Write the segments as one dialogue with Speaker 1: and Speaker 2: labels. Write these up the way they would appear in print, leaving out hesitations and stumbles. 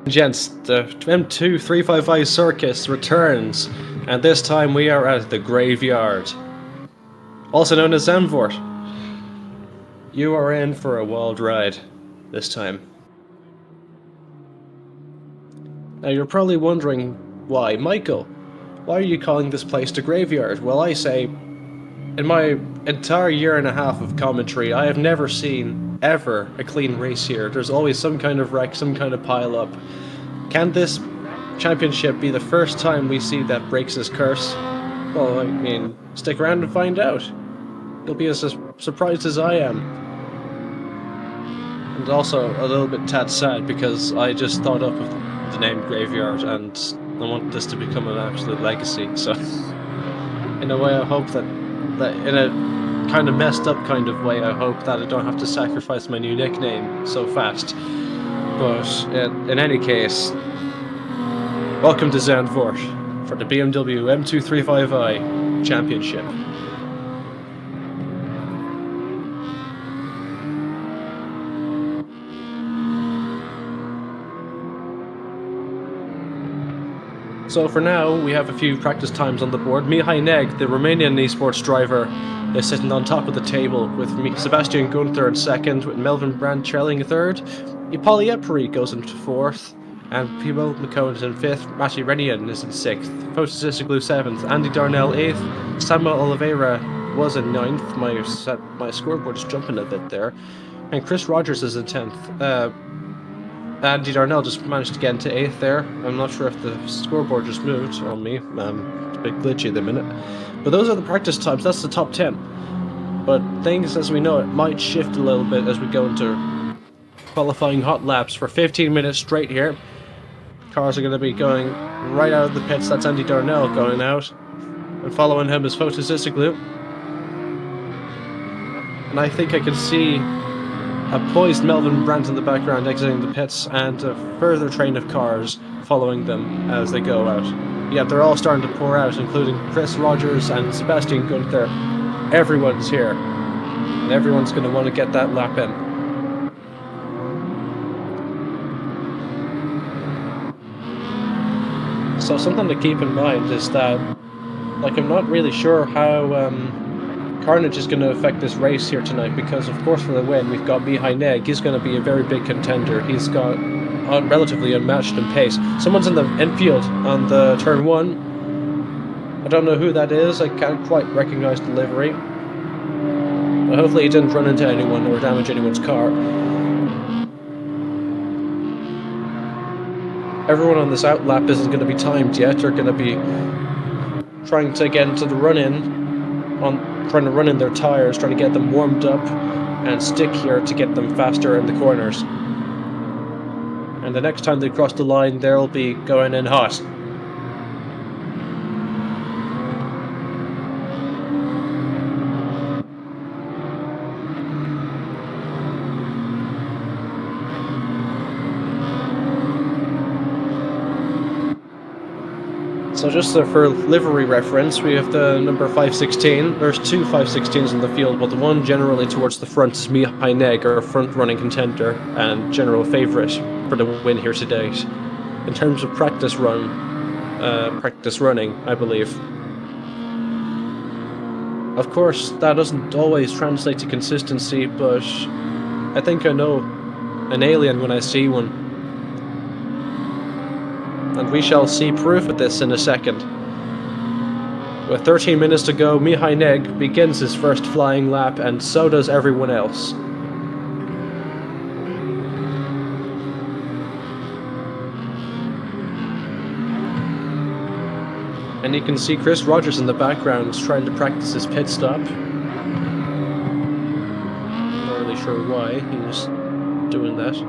Speaker 1: Gents, the M235i circus returns, and this time we are at the graveyard, also known as Zandvoort. You are in for a wild ride this time. Now you're probably wondering why, Michael, why are you calling this place the graveyard? Well, I say, in my entire year and a half of commentary, I have never seen, ever, a clean race here. There's always some kind of wreck, some kind of pile-up. Can this championship be the first time we see that breaks his curse? Well, I mean, stick around and find out. You'll be as surprised as I am. And also a little bit tad sad because I just thought up of the name Graveyard and I want this to become an absolute legacy. So, in a way, I hope that in a kind of messed up kind of way, I hope that I don't have to sacrifice my new nickname so fast. But in any case, welcome to Zandvoort for the BMW M235i Championship. So for now, we have a few practice times on the board. Mihai Neg, the Romanian esports driver, is sitting on top of the table with Sebastian Gunther in second, with Melvin Brandt trailing in third. Ipali Epri goes into fourth, and Pimo McCone is in fifth. Matty Renian is in sixth. Fotis seventh. Andy Darnell eighth. Samuel Oliveira was in ninth. My scoreboard is jumping a bit there. And Chris Rogers is in 10th. Andy Darnell just managed to get into 8th there. I'm not sure if the scoreboard just moved on me. It's a bit glitchy at the minute. But those are the practice times. That's the top 10. But things, as we know, it might shift a little bit as we go into qualifying hot laps for 15 minutes straight here. Cars are going to be going right out of the pits. That's Andy Darnell going out. And following him is Fotis Isoglu. And I think I can see a poised Melvin Brandt in the background exiting the pits, and a further train of cars following them as they go out. Yeah, they're all starting to pour out, including Chris Rogers and Sebastian Gunther. Everyone's here, and everyone's going to want to get that lap in. So something to keep in mind is that, like, I'm not really sure how Carnage is going to affect this race here tonight, because of course for the win we've got Mihai Neg. He's going to be a very big contender. He's got relatively unmatched in pace. Someone's in the infield on the turn 1. I don't know who that is. I can't quite recognize the livery. But hopefully he didn't run into anyone or damage anyone's car. Everyone on this outlap isn't going to be timed yet. They're going to be trying to get into the run-in, trying to run in their tires, trying to get them warmed up and stick here to get them faster in the corners. And the next time they cross the line, they'll be going in hot. So just for livery reference, we have the number 516. There's two 516s in the field, but the one generally towards the front is Mihai Neg, our front-running contender and general favourite for the win here today. In terms of practice running, I believe. Of course, that doesn't always translate to consistency, but I think I know an alien when I see one. And we shall see proof of this in a second. With 13 minutes to go, Mihai Neg begins his first flying lap, and so does everyone else. And you can see Chris Rogers in the background trying to practice his pit stop. Not really sure why he's doing that.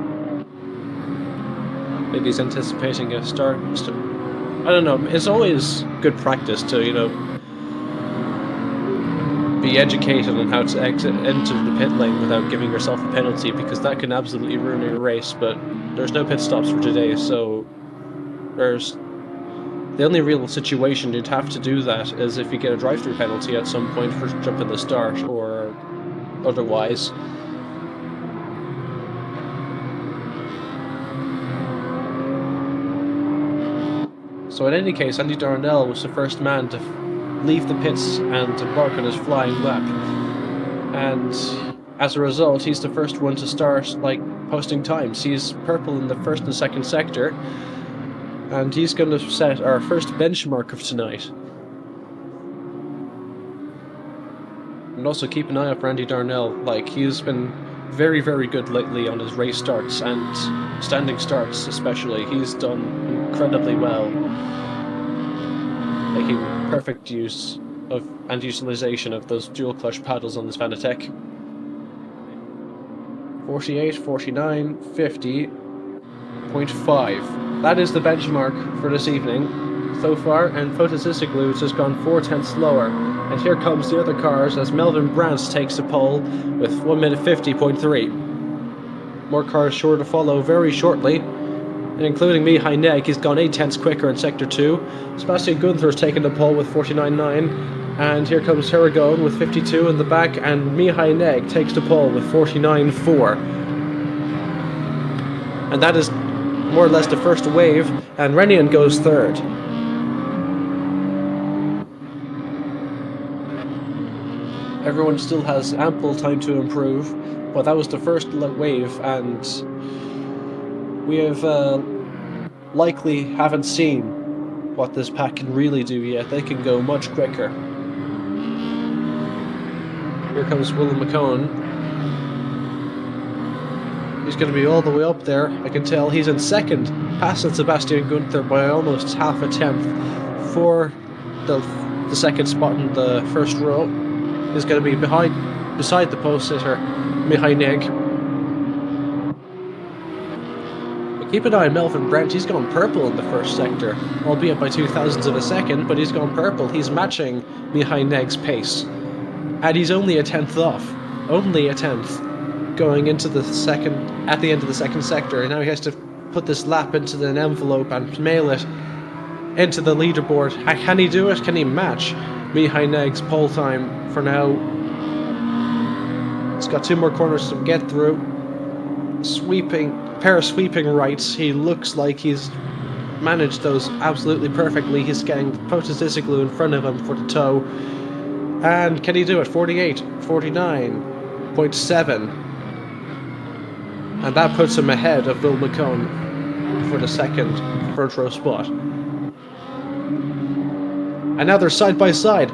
Speaker 1: Maybe he's anticipating a start. I don't know. It's always good practice to, be educated on how to enter the pit lane without giving yourself a penalty, because that can absolutely ruin your race. But there's no pit stops for today, so there's the only real situation you'd have to do that is if you get a drive-through penalty at some point for jumping the start, or otherwise. So in any case, Andy Darnell was the first man to leave the pits and embark on his flying lap. And as a result, he's the first one to start posting times. He's purple in the first and second sector, and he's going to set our first benchmark of tonight. And also keep an eye out for Andy Darnell. He's been very, very good lately on his race starts and standing starts especially. He's done incredibly well, making perfect use of and utilization of those dual clutch paddles on this Vanatech. 48, 49, 50.5. That is the benchmark for this evening so far, and Photosystic has just gone 4/10 slower. And here comes the other cars as Melvin Brandt takes the pole with 1 minute 50.3. More cars sure to follow very shortly, and including Mihai Neg, he's gone 8/10 quicker in Sector 2. Sebastian Gunther's taken the pole with 49.9, and here comes Herregone with 52 in the back, and Mihai Neg takes the pole with 49.4. And that is more or less the first wave, and Renian goes third. Everyone still has ample time to improve, but that was the first wave, and we have likely haven't seen what this pack can really do yet. They can go much quicker. Here comes Willem McCone. He's going to be all the way up there, I can tell. He's in second, passing Sebastian Gunther by almost half a tenth for the second spot in the first row. Is going to be beside the post sitter, Mihai Neg. But keep an eye on Melvin Brandt. He's gone purple in the first sector, albeit by 0.002 of a second, but he's gone purple. He's matching Mihai Neg's pace. And he's only a tenth off. Only a tenth going into the at the end of the second sector. And now he has to put this lap into an envelope and mail it into the leaderboard. Can he do it? Can he match Mihai Neg's pole time? For now, he's got 2 more corners to get through. Pair of sweeping rights. He looks like he's managed those absolutely perfectly. He's getting Photosystic in front of him for the toe. And can he do it? 48, 49.7. And that puts him ahead of Bill McCone for the second front row spot. And now they're side by side.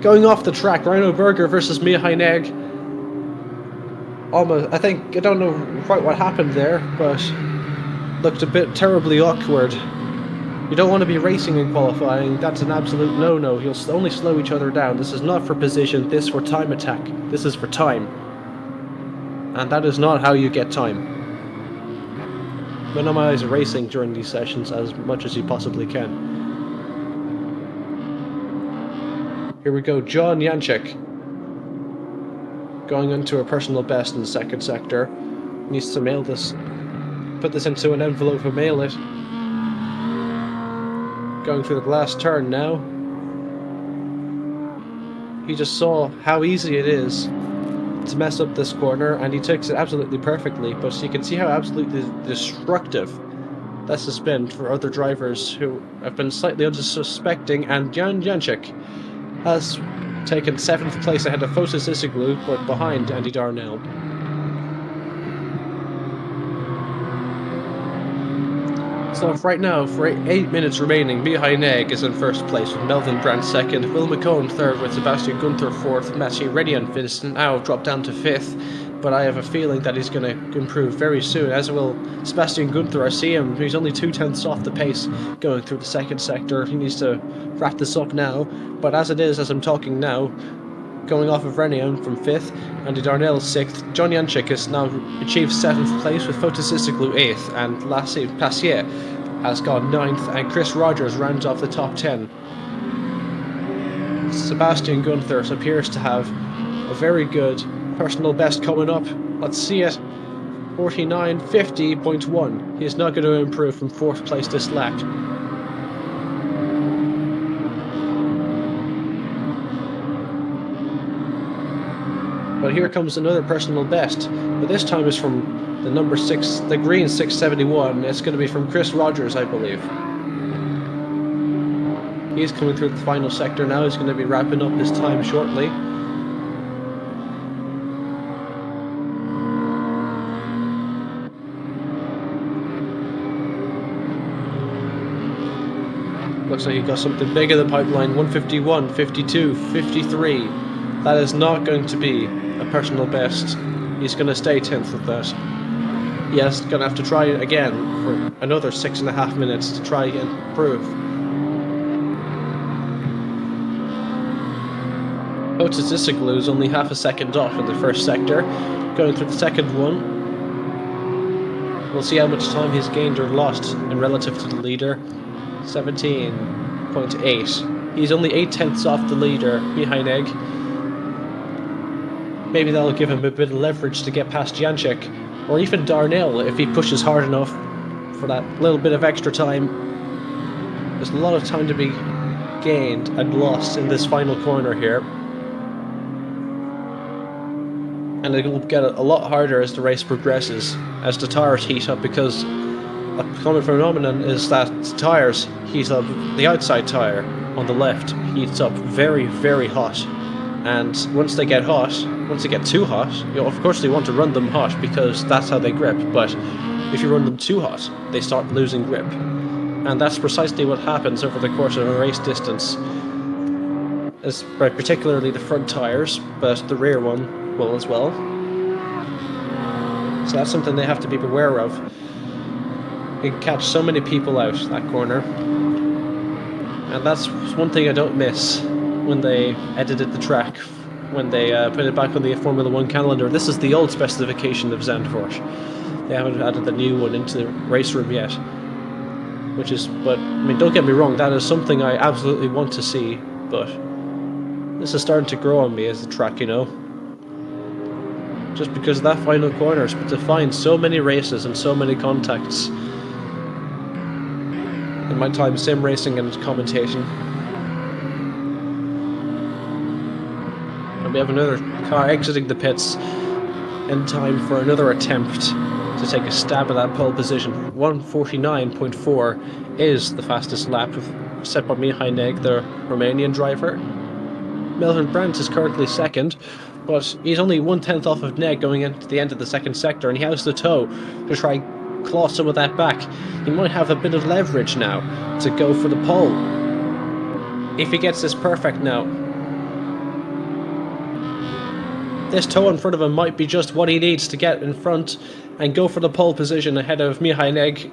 Speaker 1: Going off the track, Rhino Berger versus Mihai Neg. Almost, I don't know quite what happened there, but looked a bit terribly awkward. You don't want to be racing in qualifying. That's an absolute no-no. You'll only slow each other down. This is not for position. This is for time attack. This is for time. And that is not how you get time. Minimize racing during these sessions as much as you possibly can. Here we go, John Janczyk going into a personal best in the second sector. Needs to mail this, put this into an envelope and mail it. Going through the last turn now. He just saw how easy it is to mess up this corner, and he takes it absolutely perfectly, but you can see how absolutely destructive this has been for other drivers who have been slightly unsuspecting, and Jan Janczyk has taken 7th place ahead of Photosystic, but behind Andy Darnell. So right now, for 8 minutes remaining, Mihai Neg is in first place with Melvin Brandt second, Will McCone third with Sebastian Gunther fourth, Mathieu Redian finished now dropped down to 5th, but I have a feeling that he's going to improve very soon, as will Sebastian Gunther. I see him, he's only 0.2 off the pace going through the second sector. He needs to wrap this up now, but as it is, as I'm talking now, going off of Renian from 5th, Andy Darnell 6th, John Janczyk has now achieved 7th place with Photosystic 8th, and Lassie Passier has gone 9th, and Chris Rogers rounds off the top 10. Sebastian Gunther appears to have a very good personal best coming up. Let's see it. 49.50.1. He is not going to improve from 4th place this lap. But here comes another personal best, but this time is from the number 6, the green 671. It's going to be from Chris Rogers, I believe. He's coming through the final sector now. He's going to be wrapping up his time shortly. Looks like he got something big in the pipeline. 151, 52, 53. That is not going to be a personal best. He's going to stay 10th with that. Yes, going to have to try again for another 6.5 minutes to try and improve. Otis Issiglu is only half a second off in the first sector. Going through the second one. We'll see how much time he's gained or lost in relative to the leader. 17.8. He's only 8/10ths off the leader, Mihajneg. Maybe that'll give him a bit of leverage to get past Janček, or even Darnell if he pushes hard enough for that little bit of extra time. There's a lot of time to be gained and lost in this final corner here. And it will get a lot harder as the race progresses, as the tires heat up, because a common phenomenon is that tires heat up. The outside tire on the left heats up very, very hot, and once they get too hot, of course they want to run them hot because that's how they grip, but if you run them too hot, they start losing grip, and that's precisely what happens over the course of a race distance, particularly the front tires, but the rear one will as well. So that's something they have to be aware of. You can catch so many people out that corner, and that's one thing I don't miss when they edited the track, when they put it back on the Formula 1 calendar. This is the old specification of Zandvoort. They haven't added the new one into the race room yet, but I mean, don't get me wrong, that is something I absolutely want to see, but this is starting to grow on me as a track, just because of that final corners, but to find so many races and so many contacts in my time sim racing and commentating. And we have another car exiting the pits in time for another attempt to take a stab at that pole position. 1:49.4 is the fastest lap set by Mihajneg, the Romanian driver. Melvin Brandt is currently second, but he's only 1/10 off of Neg going into the end of the second sector, and he has the toe to try claw some of that back. He might have a bit of leverage now to go for the pole if he gets this perfect now. This toe in front of him might be just what he needs to get in front and go for the pole position ahead of Mihajneg.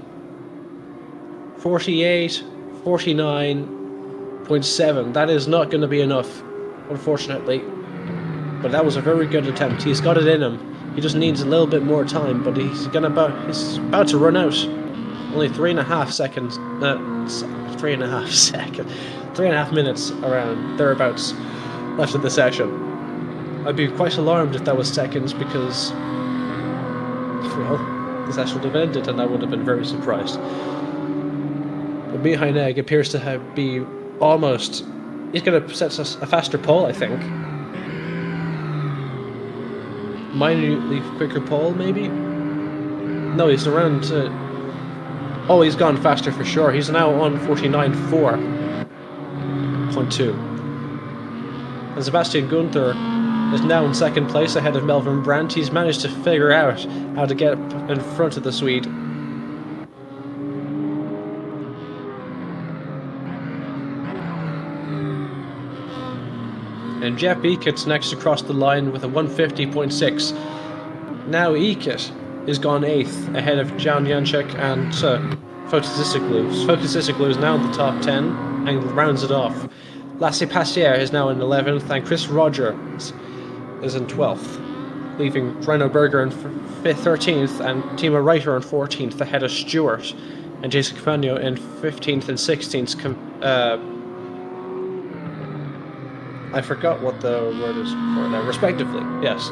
Speaker 1: 49.7. That is not going to be enough, unfortunately, but that was a very good attempt. He's got it in him. He just needs a little bit more time, but he's about to run out. Only 3.5 seconds. 3.5 minutes around thereabouts left of the session. I'd be quite alarmed if that was seconds, because, well, the session would have ended and I would have been very surprised. But Mihajneg appears to be almost. He's going to set us a faster pole, I think. Minorly quicker pole, maybe? No, he's around. Oh, he's gone faster for sure. He's now on 49.4.2. And Sebastian Gunther is now in second place ahead of Melvin Brandt. He's managed to figure out how to get in front of the Swede. And Jeff Ekit's next across the line with a 150.6. Now Ekit is gone 8th ahead of Jan Janček and Fotis Issiglu. Fotis Issiglu is now in the top 10 and rounds it off. Lasse Passier is now in 11th, and Chris Rogers is in 12th, leaving Reno Berger in 13th and Timo Reiter in 14th ahead of Stewart and Jason Campagno in 15th and 16th. I forgot what the word is for that, respectively, yes.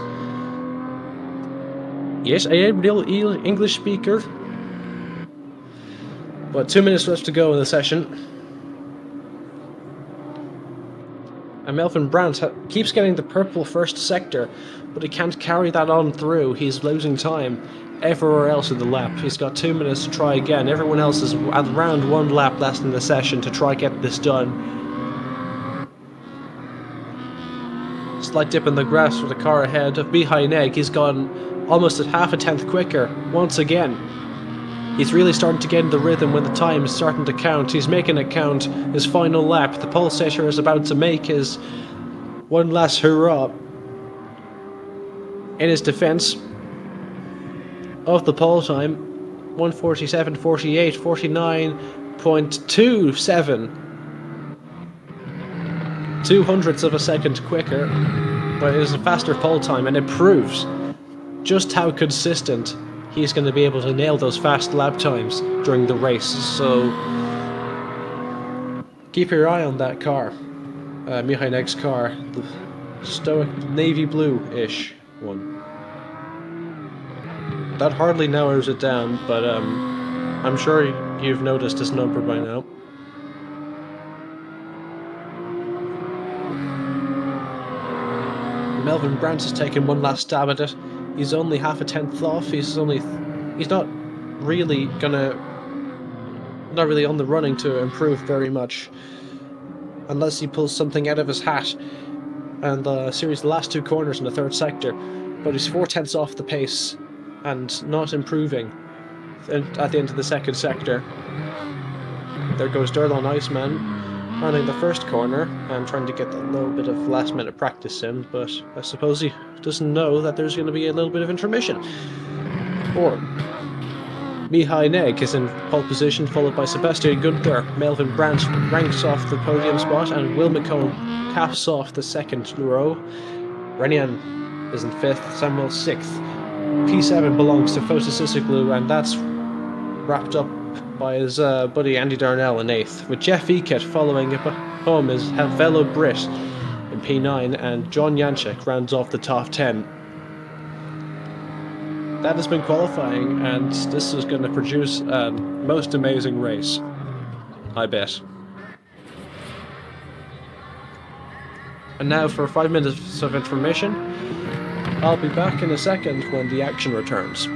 Speaker 1: Yes, I am a real English speaker. But 2 minutes left to go in the session. And Melvin Brandt keeps getting the purple first sector, but he can't carry that on through. He's losing time everywhere else in the lap. He's got 2 minutes to try again. Everyone else is at around 1 lap left in the session to try get this done. slight dip in the grass for the car ahead of Mihai Neg. He's gone almost at half a tenth quicker once again. He's really starting to get in the rhythm when the time is starting to count. He's making it count. His final lap. The pole sitter is about to make his one last hurrah in his defense of the pole time. 1:47.48, 49.27. 0.02 of a second quicker, but it is a faster pole time, and it proves just how consistent he's going to be able to nail those fast lap times during the race. So keep your eye on that car, Mihai Neg's car, the stoic navy blue-ish one. That hardly narrows it down, but I'm sure you've noticed his number by now. Melvin Brandt has taken one last stab at it. He's only half a tenth off. He's not really on the running to improve very much, unless he pulls something out of his hat and series the last two corners in the third sector. But he's 4/10 off the pace and not improving at the end of the second sector. There goes Derlon Iceman running the first corner and trying to get a little bit of last minute practice in, but I suppose he doesn't know that there's going to be a little bit of intermission. Or Mihai Neg is in pole position, followed by Sebastian Gunther. Melvin Brandt ranks off the podium spot, and Will McComb caps off the second row. Renian is in 5th, Samuel 6th. P7 belongs to Fotis Isoglu, and that's wrapped up by his buddy Andy Darnell in 8th, with Jeff Eakett following home is fellow Brit in P9, and John Janchik rounds off the top 10. That has been qualifying, and this is going to produce a most amazing race, I bet. And now for 5 minutes of intermission. I'll be back in a second when the action returns.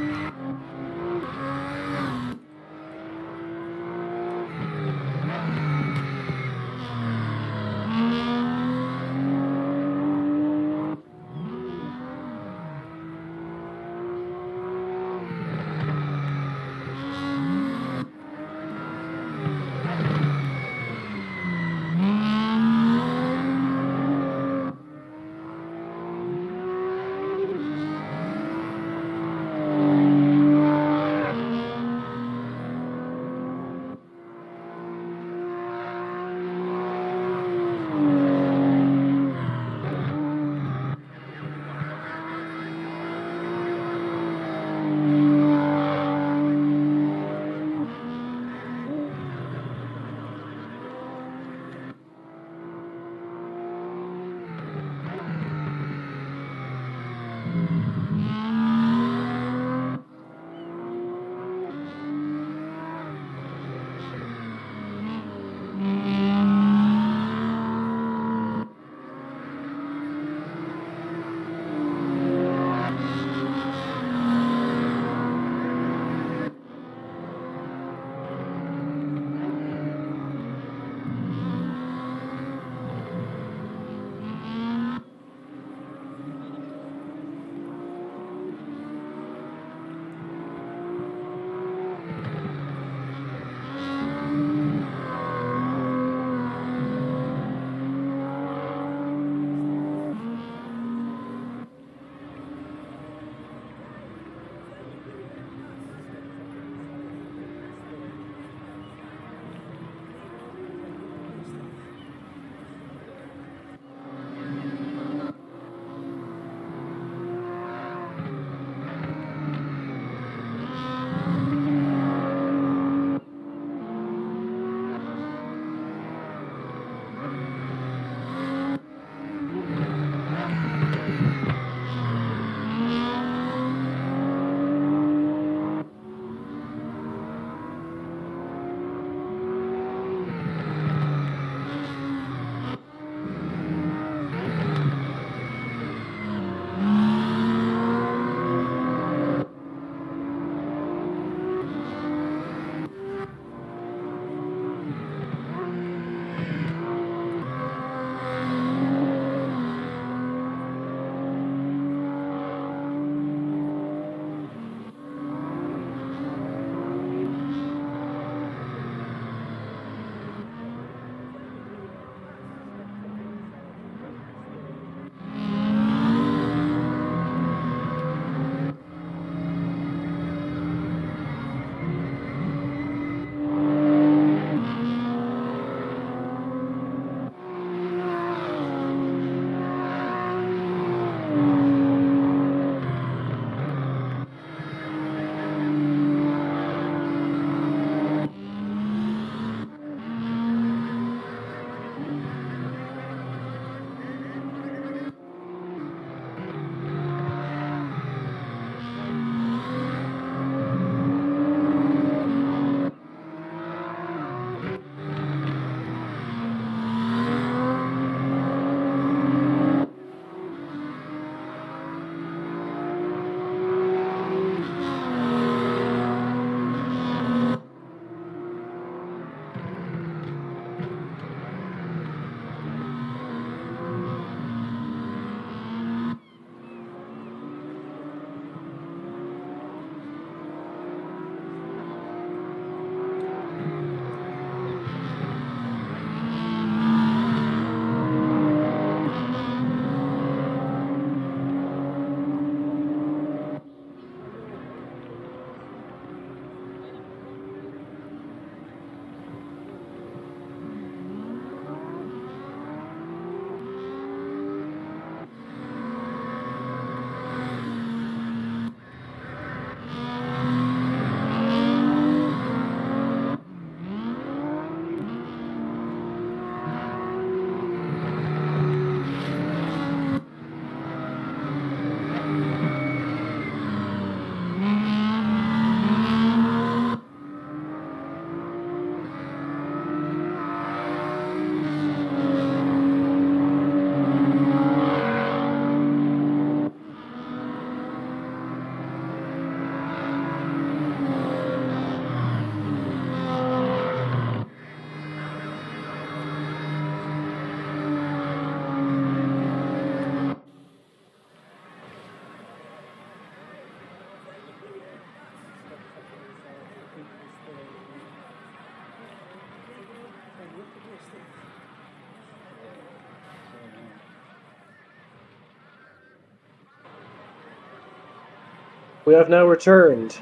Speaker 1: We have now returned.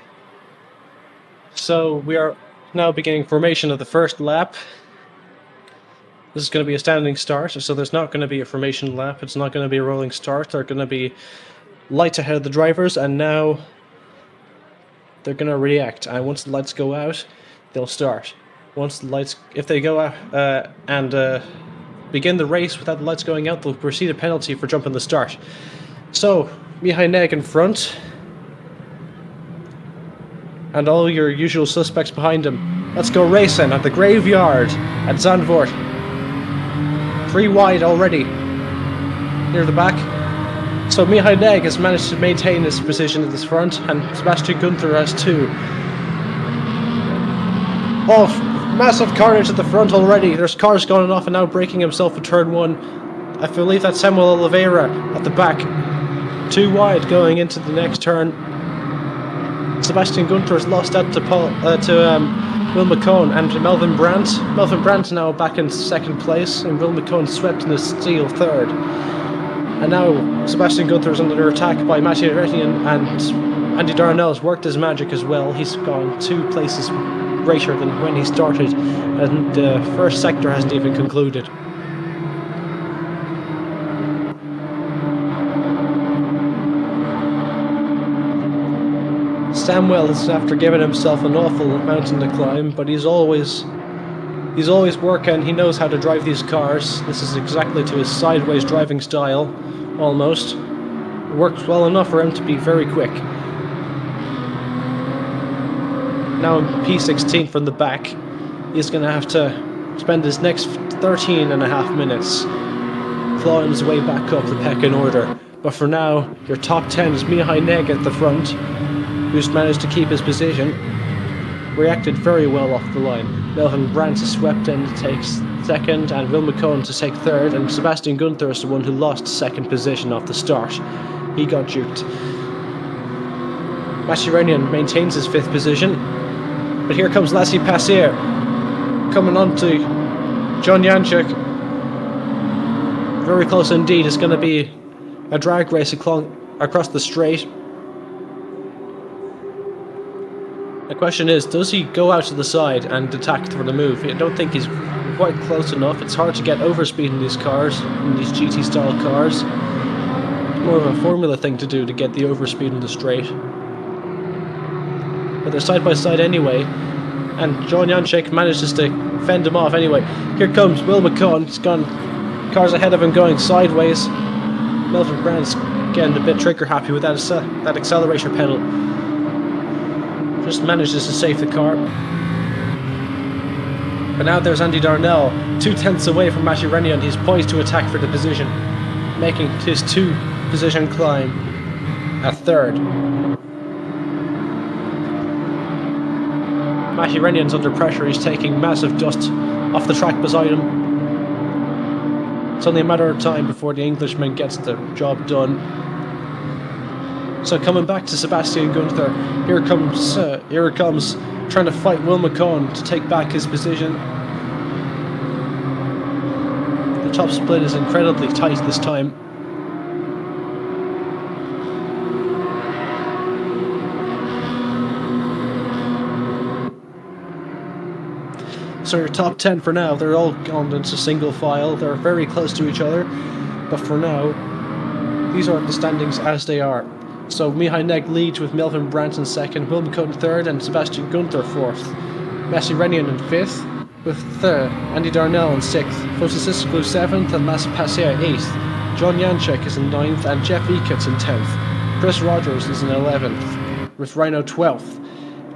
Speaker 1: So we are now beginning formation of the first lap. This is going to be a standing start, so there's not going to be a formation lap. It's not going to be a rolling start. They're going to be lights ahead of the drivers, and now they're going to react. And once the lights go out, they'll start. Once the lights, if they go out and begin the race without the lights going out, they'll receive a penalty for jumping the start. So, Mihai Neg in front, and all your usual suspects behind him. Let's go racing at the graveyard at Zandvoort. 3 wide already, near the back. So Mihai Neg has managed to maintain his position at this front, and Sebastian Gunther has 2. Oh, massive carnage at the front already. There's cars going off and now braking himself at turn 1. I believe that's Samuel Oliveira at the back. 2 wide going into the next turn. Sebastian Gunther has lost out to Will McCone and Melvin Brandt. Melvin Brandt now back in 2nd place, and Will McCone swept in the steel 3rd. And now Sebastian Gunther is under attack by Mathieu Retien, and Andy Darnell's worked his magic as well. He's gone 2 places greater than when he started, and the first sector hasn't even concluded. Samuel is after giving himself an awful mountain to climb, but he's always working. He knows how to drive these cars. This is exactly to his sideways driving style, almost. It works well enough for him to be very quick. Now in P16 from the back, he's going to have to spend his next 13.5 minutes clawing his way back up the pecking order. But for now, your top 10 is Mihai Neg at the front, who's managed to keep his position. Reacted very well off the line. Melvin Brandt is swept in to take 2nd, and Will McCone to take 3rd, and Sebastian Gunther is the one who lost 2nd position off the start. He got juked. Mascherinian maintains his 5th position, but here comes Lassie Passier coming on to John Janchuk. Very close indeed. It's going to be a drag race across the straight. The question is, does he go out to the side and attack for the move? I don't think he's quite close enough. It's hard to get overspeed in these cars, in these GT style cars. It's more of a formula thing to do to get the overspeed in the straight. But they're side by side anyway, and John Janchik manages to fend him off anyway. Here comes Will McCone. He's gone cars ahead of him going sideways. Melvin Brandt's getting a bit trigger happy with that accelerator pedal. Just manages to save the car. But now there's Andy Darnell, 2/10 away from Mathieu Retien, and he's poised to attack for the position, making his 2 position climb at 3rd. Mathieu Retien's under pressure. He's taking massive dust off the track beside him. It's only a matter of time before the Englishman gets the job done. So coming back to Sebastian Gunther, here it comes, trying to fight Will McCone to take back his position. The top split is incredibly tight this time. So your top 10 for now, they're all gone into single file. They're very close to each other, but for now, these are the standings as they are. So Mihai Neg leads with Melvin Brandt in 2nd, Will McCone 3rd, and Sebastian Gunther 4th. Mathieu Retien in 5th, with Andy Darnell in 6th, Fotis Isclu 7th, and Lassie Passier 8th. John Janchik is in 9th, and Jeff Ekitz in 10th. Chris Rogers is in 11th, with Rhino 12th.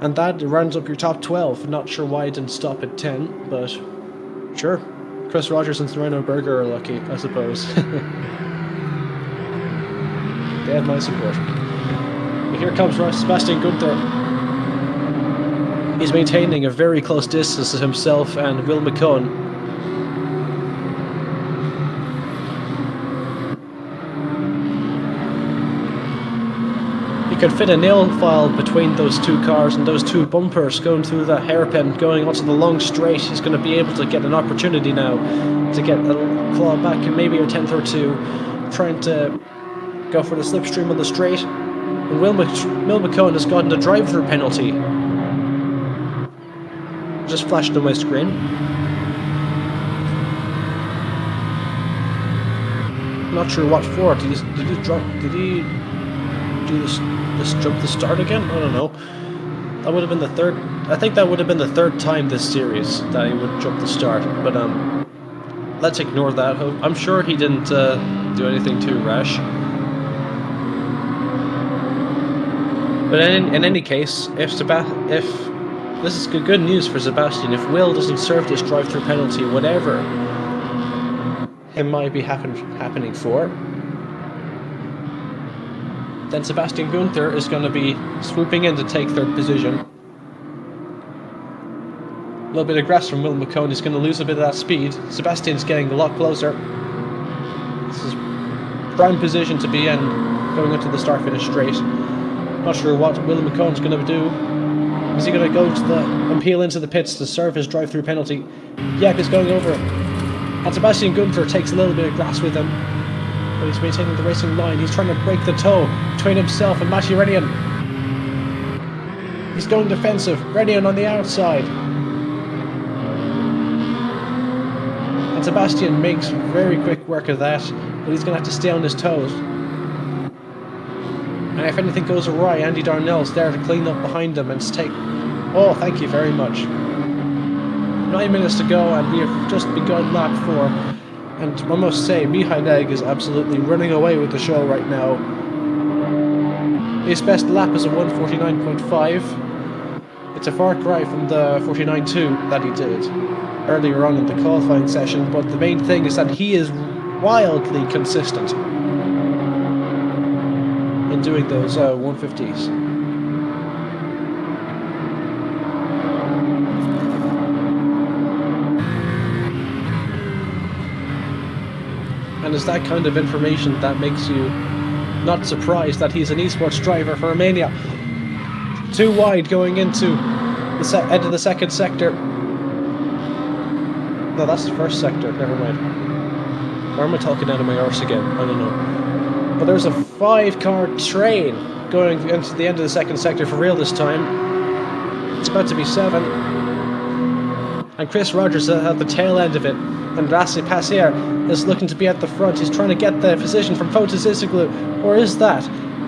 Speaker 1: And that rounds up your top 12. Not sure why I didn't stop at 10, but sure. Chris Rogers and Rhino Berger are lucky, I suppose. They had my support. But here comes Sebastian Gunther. He's maintaining a very close distance to himself and Will McCone. You could fit a nail file between those 2 cars and those 2 bumpers going through the hairpin, going onto the long straight. He's going to be able to get an opportunity now to get a claw back and maybe a 10th or 2, trying to go for the slipstream on the straight. And Will McCone has gotten a drive-through penalty. Just flashed on my screen. Not sure what for. Did he do this jump the start again? I don't know. That would have been the third. I think that would have been the third time this series that he would jump the start. But let's ignore that. I'm sure he didn't do anything too rash. But in any case, if this is good news for Sebastian, if Will doesn't serve this drive-through penalty, whatever it might be happening for, then Sebastian Gunther is going to be swooping in to take third position. A little bit of grass from Will McCone is going to lose a bit of that speed. Sebastian's getting a lot closer. This is prime position to be in, going into the start-finish straight. Not sure what Will McCone's going to do. Is he going to go to and peel into the pits to serve his drive-through penalty? Yep, he's going over. And Sebastian Gunther takes a little bit of grass with him, but he's maintaining the racing line. He's trying to break the toe between himself and Matty Renian. He's going defensive. Renian on the outside. And Sebastian makes very quick work of that, but he's going to have to stay on his toes. And if anything goes awry, Andy Darnell's there to clean up behind him and take... Oh, thank you very much. 9 minutes to go, and we have just begun lap 4. And I must say, Mihai Neg is absolutely running away with the show right now. His best lap is a 1:49.5. It's a far cry from the 49.2 that he did earlier on in the qualifying session, but the main thing is that he is wildly consistent in doing those 150s. And it's that kind of information that makes you not surprised that he's an esports driver for Romania. Too wide going into the end of the second sector. No, that's the first sector, never mind. Or am I talking out of my arse again? I don't know. But there's a 5-car train going into the end of the second sector for real this time. It's about to be 7. And Chris Rogers at the tail end of it. And Rasi Passier is looking to be at the front. He's trying to get the position from Fotis Isoglu. Or is that?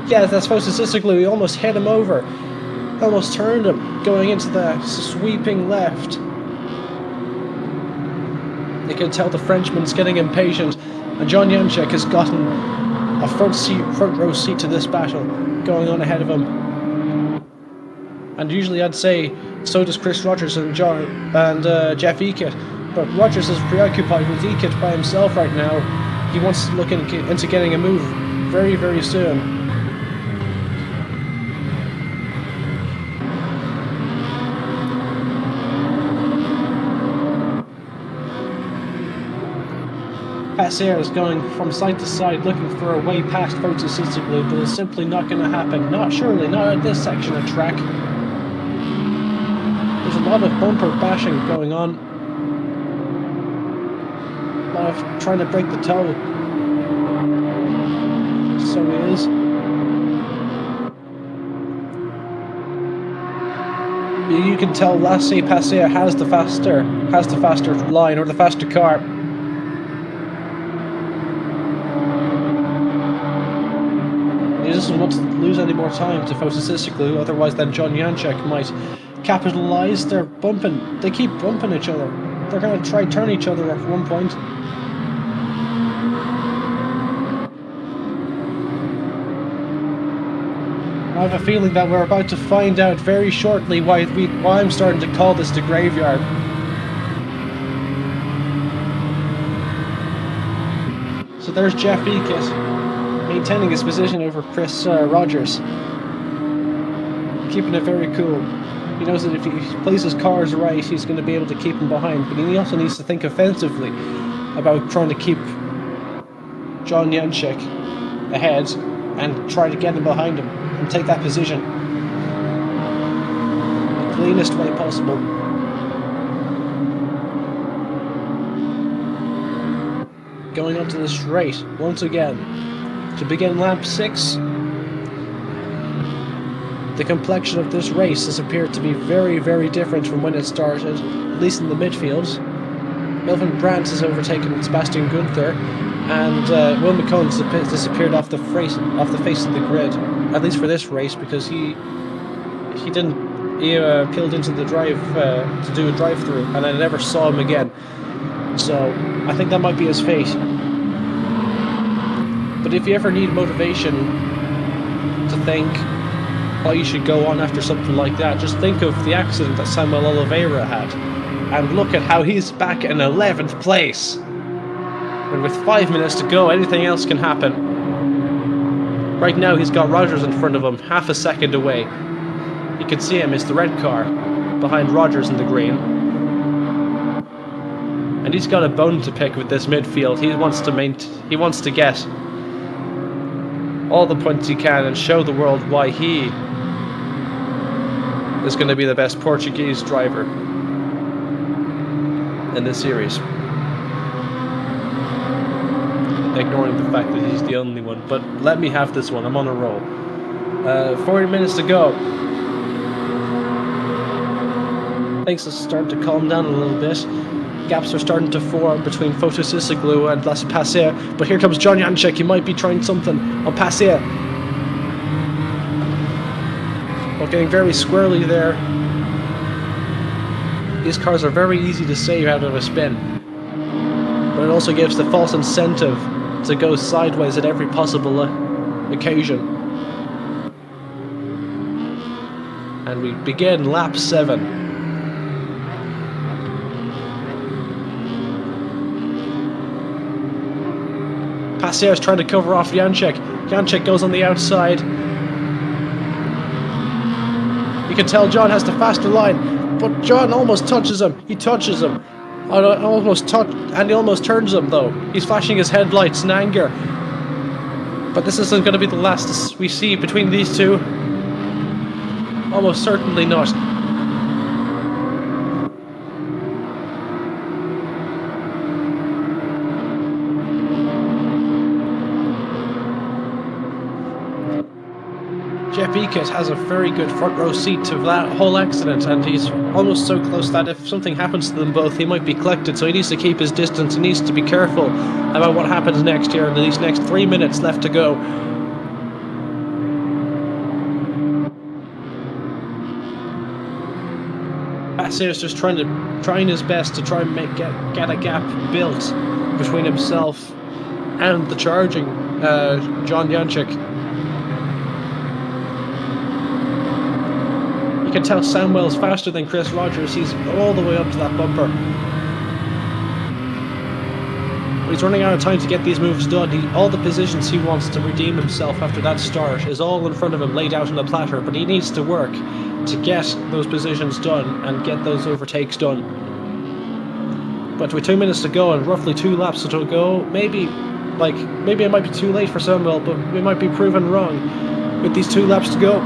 Speaker 1: Yeah, that's Fotis Isoglu. He almost hit him over. Almost turned him going into the sweeping left. You can tell the Frenchman's getting impatient. And John Janczek has gotten a front row seat to this battle, going on ahead of him. And usually I'd say so does Chris Rogers and Jeff Eakett, but Rogers is preoccupied with Eakett by himself right now. He wants to look into getting a move very, very soon. Passier is going from side to side looking for a way past Fotis Isoglu, but it's simply not going to happen. Not at this section of track. There's a lot of bumper bashing going on. A lot of trying to break the toe. So he is. You can tell Lassie Passier has the faster line, or the faster car. He doesn't want to lose any more time to Fotis Isoglu, otherwise then John Janczek might capitalise. They're bumping. They keep bumping each other. They're going to try turn each other at one point. I have a feeling that we're about to find out very shortly why I'm starting to call this the graveyard. So there's Jeff Eakett, maintaining his position over Chris Rogers. Keeping it very cool. He knows that if he plays his cars right, he's going to be able to keep him behind, but he also needs to think offensively about trying to keep John Janczek ahead and try to get him behind him and take that position the cleanest way possible. Going onto the straight once again to begin lap 6. the complexion of this race has appeared to be very, very different from when it started, at least in the midfield. Melvin Brandt has overtaken Sebastian Gunther, and Will McCollum disappeared off the face of the grid, at least for this race, because he peeled into the drive to do a drive-through, and I never saw him again. So I think that might be his fate. But if you ever need motivation to think why you should go on after something like that, just think of the accident that Samuel Oliveira had, and look at how he's back in 11th place. And with 5 minutes to go, anything else can happen. Right now he's got Rogers in front of him, half a second away. You can see him, it's the red car behind Rogers in the green. And he's got a bone to pick with this midfield. He wants to get all the points he can and show the world why he is going to be the best Portuguese driver in this series. Ignoring the fact that he's the only one, but let me have this one. I'm on a roll. 40 minutes to go. Things are starting to calm down a little bit. Gaps are starting to form between Fotosisoglu and Las Pasea, but here comes John Janček. He might be trying something on Pasea. Well, getting very squirrely there. These cars are very easy to save out of a spin, but it also gives the false incentive to go sideways at every possible occasion. And we begin lap 7. Pasea is trying to cover off Janček. Janček goes on the outside. You can tell John has the faster line, but John almost touches him. He touches him. He almost turns him though. He's flashing his headlights in anger. But this isn't going to be the last we see between these two. Almost certainly not. Jeff Eakett has a very good front row seat to that whole accident, and he's almost so close that if something happens to them both, he might be collected, so he needs to keep his distance. He needs to be careful about what happens next here in these next 3 minutes left to go. Pasea is just trying his best to try and get a gap built between himself and the charging John Janček. You can tell Samuel's faster than Chris Rogers. He's all the way up to that bumper. But he's running out of time to get these moves done. All the positions he wants to redeem himself after that start is all in front of him, laid out on the platter. But he needs to work to get those positions done and get those overtakes done. But with 2 minutes to go and roughly 2 laps to go, maybe it might be too late for Samuel, but we might be proven wrong with these 2 laps to go.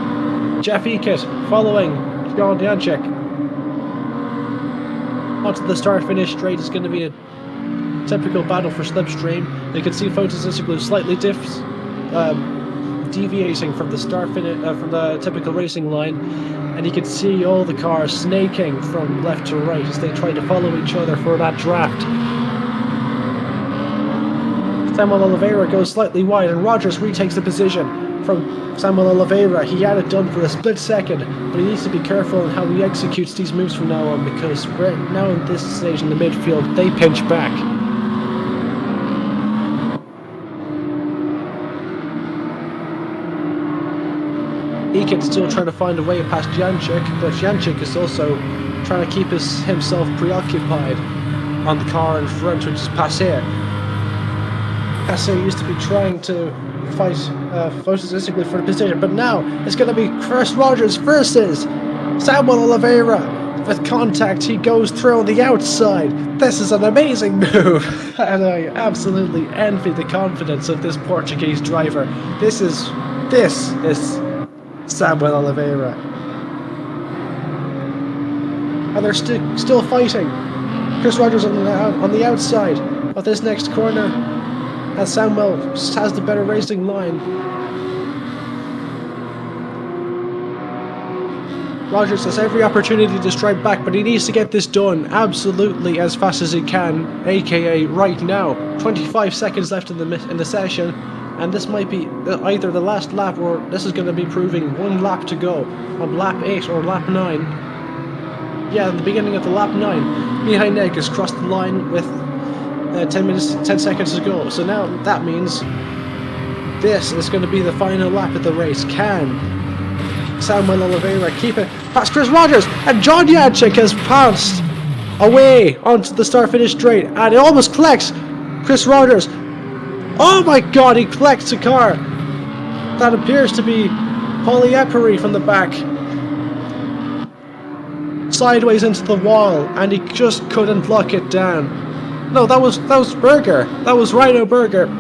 Speaker 1: Jeff Eakett following John Janček. Onto the start-finish straight is going to be a typical battle for slipstream. You can see Fotosisoglu slightly deviating from the from the typical racing line, and you can see all the cars snaking from left to right as they try to follow each other for that draft. Samuel Oliveira goes slightly wide, and Rogers retakes the position from Samuel Oliveira. He had it done for a split second, but he needs to be careful in how he executes these moves from now on, because right now in this stage in the midfield, they pinch back. Eakett's still trying to find a way past Janček, but Janček is also trying to keep himself preoccupied on the car in front, which is Pasea. Pasea used to be trying to fight Fotosisoglu for the position, but now it's going to be Chris Rogers versus Samuel Oliveira. With contact, he goes through on the outside. This is an amazing move, and I absolutely envy the confidence of this Portuguese driver. This is Samuel Oliveira, and they're still fighting. Chris Rogers on the outside of this next corner, and Samuel has the better racing line. Rogers has every opportunity to strike back, but he needs to get this done absolutely as fast as he can, aka right now. 25 seconds left in the session, and this might be either the last lap or this is going to be proving one lap to go on lap 8 or lap 9. Yeah, at the beginning of the lap 9, Mihai Neg has crossed the line with 10 seconds to go. So now that means this is going to be the final lap of the race. Can Samuel Oliveira keep it past Chris Rogers? And John Jacek has passed away onto the start-finish straight, and it almost collects Chris Rogers. Oh my god, he collects a car that appears to be Polyepary from the back, sideways into the wall, and he just couldn't lock it down. No, that was Berger. That was Rhino Berger.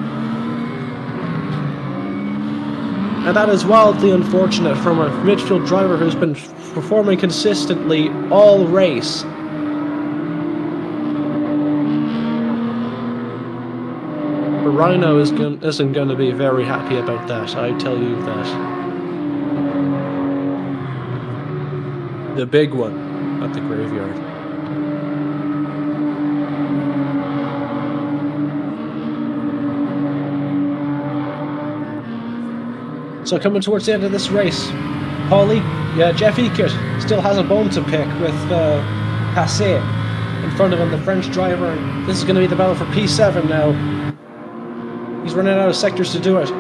Speaker 1: And that is wildly unfortunate from a midfield driver who's been performing consistently all race. But Rhino isn't going to be very happy about that, I tell you that. The big one at the graveyard. So coming towards the end of this race, Jeff Eckert still has a bone to pick with Passé in front of him, the French driver. And this is going to be the battle for P7 now. He's running out of sectors to do it.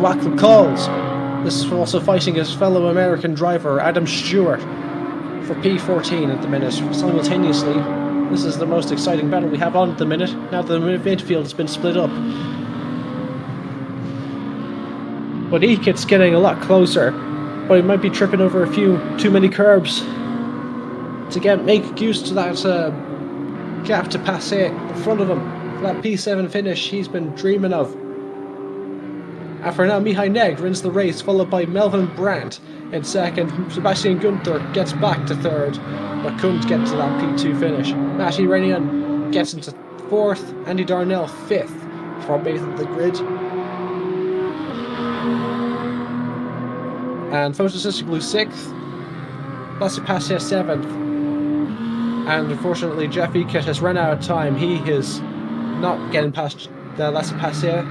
Speaker 1: Joachim Calls. This is also fighting his fellow American driver, Adam Stewart, for P14 at the minute. Simultaneously, this is the most exciting battle we have on at the minute. Now the midfield has been split up. But Eekit's getting a lot closer, but he might be tripping over a few too many curbs to make use to that gap to Passé in front of him for that P7 finish he's been dreaming of. And for now, Mihai Neg wins the race, followed by Melvin Brandt in second. Sebastian Gunther gets back to third, but couldn't get to that P2 finish. Matty Renian gets into fourth, Andy Darnell fifth from base of the grid. And Photosystic 6th, Lasse Passé 7th. And unfortunately, Jeff Eckert has run out of time. He is not getting past Lasse Passé.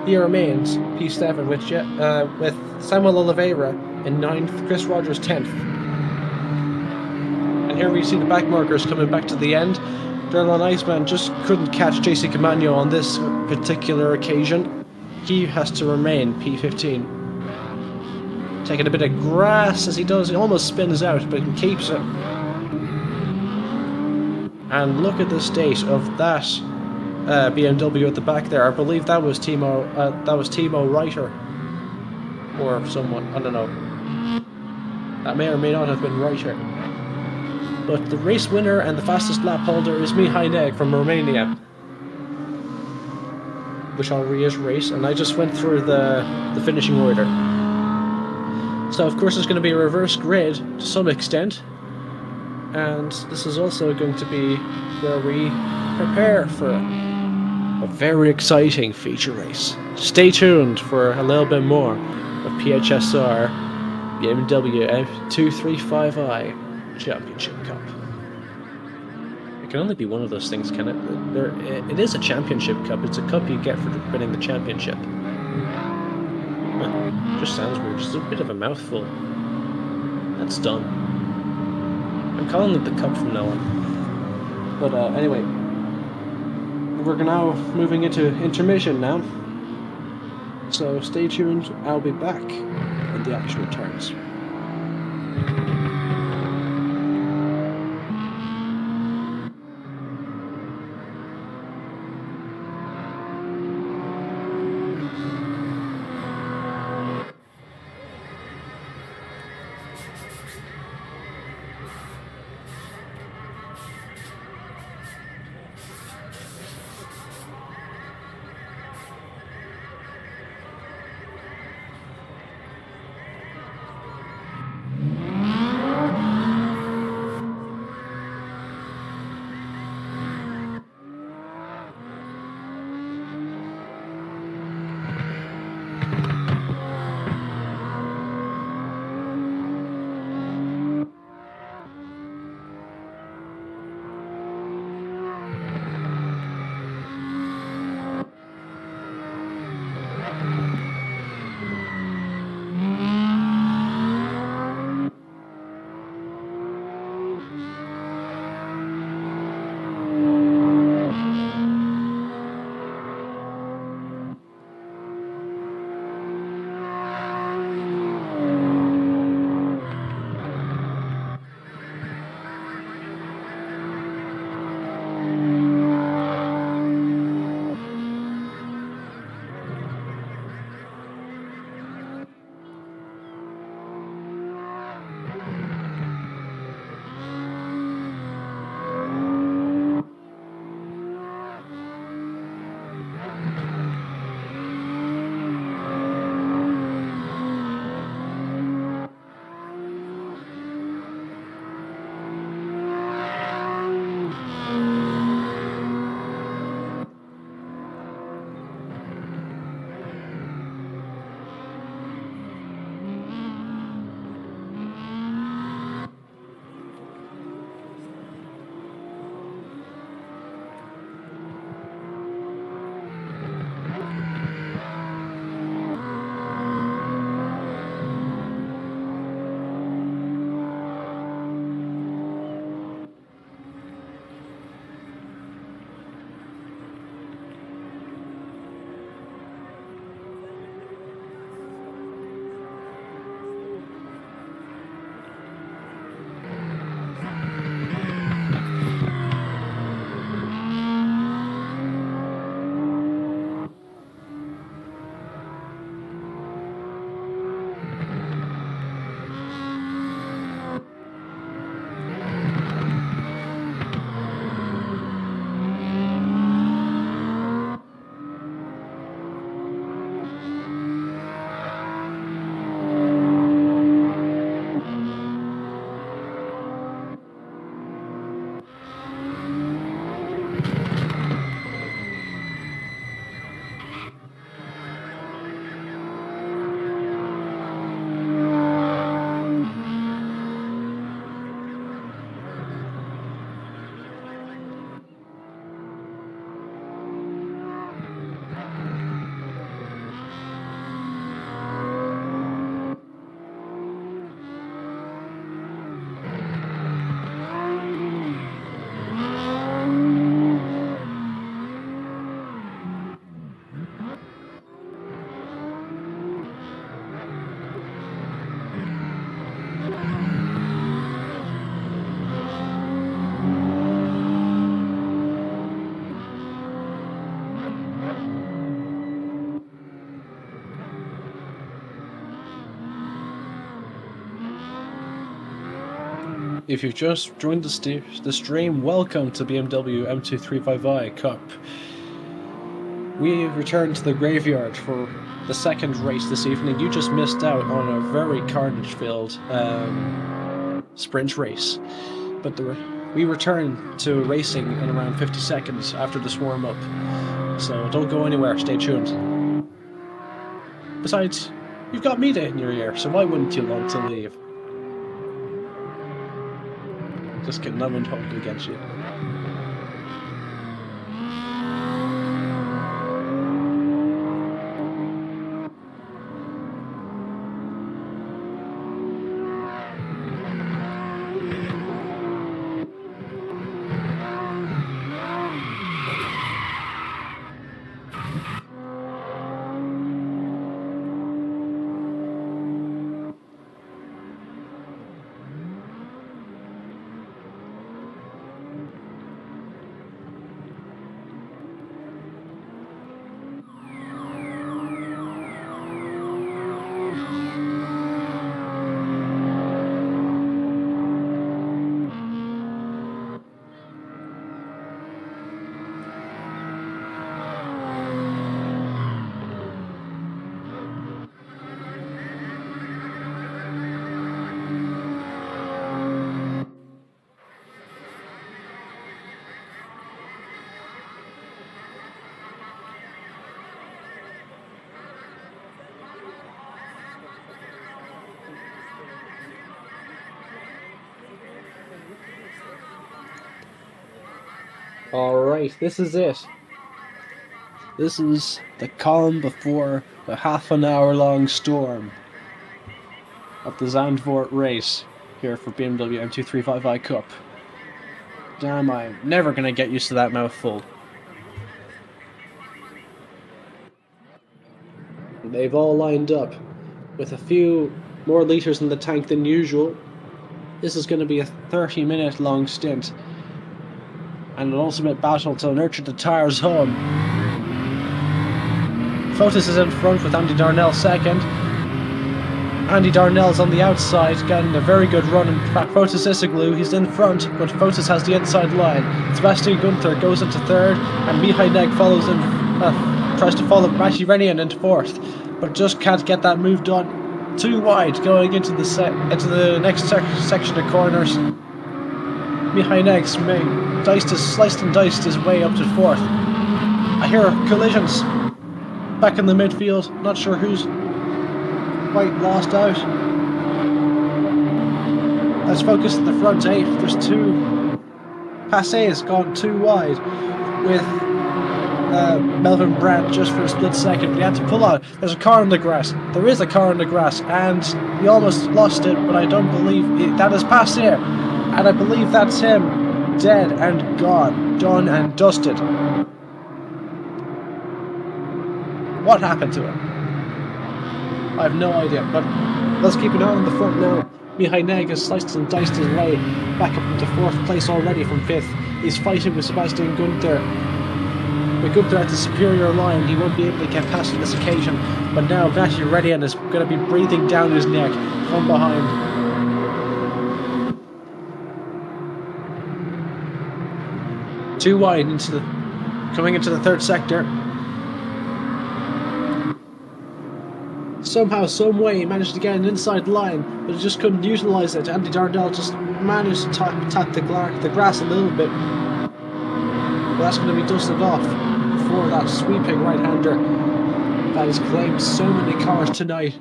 Speaker 1: He remains P7 with Samuel Oliveira in 9th, Chris Rogers 10th. And here we see the back markers coming back to the end. Derlon Iceman just couldn't catch JC Camagno on this particular occasion. He has to remain P15. Taking a bit of grass as he does, he almost spins out, but he keeps it. And look at the state of that BMW at the back there. I believe that was Timo Reiter, or someone. I don't know. That may or may not have been Reiter. But the race winner and the fastest lap holder is Mihai Neg from Romania, which I'll reiterate. And I just went through the finishing order. So of course it's going to be a reverse grid to some extent, and this is also going to be where we prepare for a very exciting feature race. Stay tuned for a little bit more of PHSR BMW235i Championship Cup. It can only be one of those things, can it? It is a championship cup. It's a cup you get for winning the championship. Just sounds weird, just a bit of a mouthful. That's done. I'm calling it the cup from now on. But anyway, we're now moving into intermission now. So stay tuned, I'll be back when the action returns. If you've just joined the stream, welcome to BMW M235i Cup. We returned to the graveyard for the second race this evening. You just missed out on a very carnage-filled sprint race, but we return to racing in around 50 seconds after this warm-up, so don't go anywhere, stay tuned. Besides, you've got me in your ear, so why wouldn't you want to leave? Just kidding, I'm talking against you. Alright, this is it. This is the calm before the half-an-hour-long storm of the Zandvoort race here for BMW M235i Cup. Damn, I'm never gonna get used to that mouthful. They've all lined up with a few more litres in the tank than usual. This is going to be a 30-minute long stint and an ultimate battle to nurture the tyres home. Fotis is in front with Andy Darnell second. Andy Darnell's on the outside, getting a very good run. In fact, Fotis Isoglu, he's in front, but Fotis has the inside line. Sebastian Gunther goes into third, and Mihai Neg follows in, tries to follow Maciej Renian into fourth, but just can't get that move done. Too wide going into the next section of corners. Mihai Neg sliced and diced his way up to fourth. I hear collisions back in the midfield, not sure who's quite lost out. Let's focus at the front eight. There's two. Passe has gone too wide with Melvin Brandt just for a split second. He had to pull out. There's a car in the grass. There is a car in the grass, and he almost lost it, but I don't believe that is Passe, and I believe that's him, dead and gone, done and dusted. What happened to him? I have no idea, but let's keep an eye on the front now. Mihai Neg has sliced and diced his way back up into fourth place already from fifth. He's fighting with Sebastian Gunther. With Gunther at the superior line, he won't be able to get past on this occasion, but now Maciej Renian is going to be breathing down his neck from behind. Too wide coming into the third sector. Somehow, some way, he managed to get an inside line, but he just couldn't utilise it. Andy Darnell just managed to tap the grass a little bit. But that's going to be dusted off for that sweeping right-hander that has claimed so many cars tonight.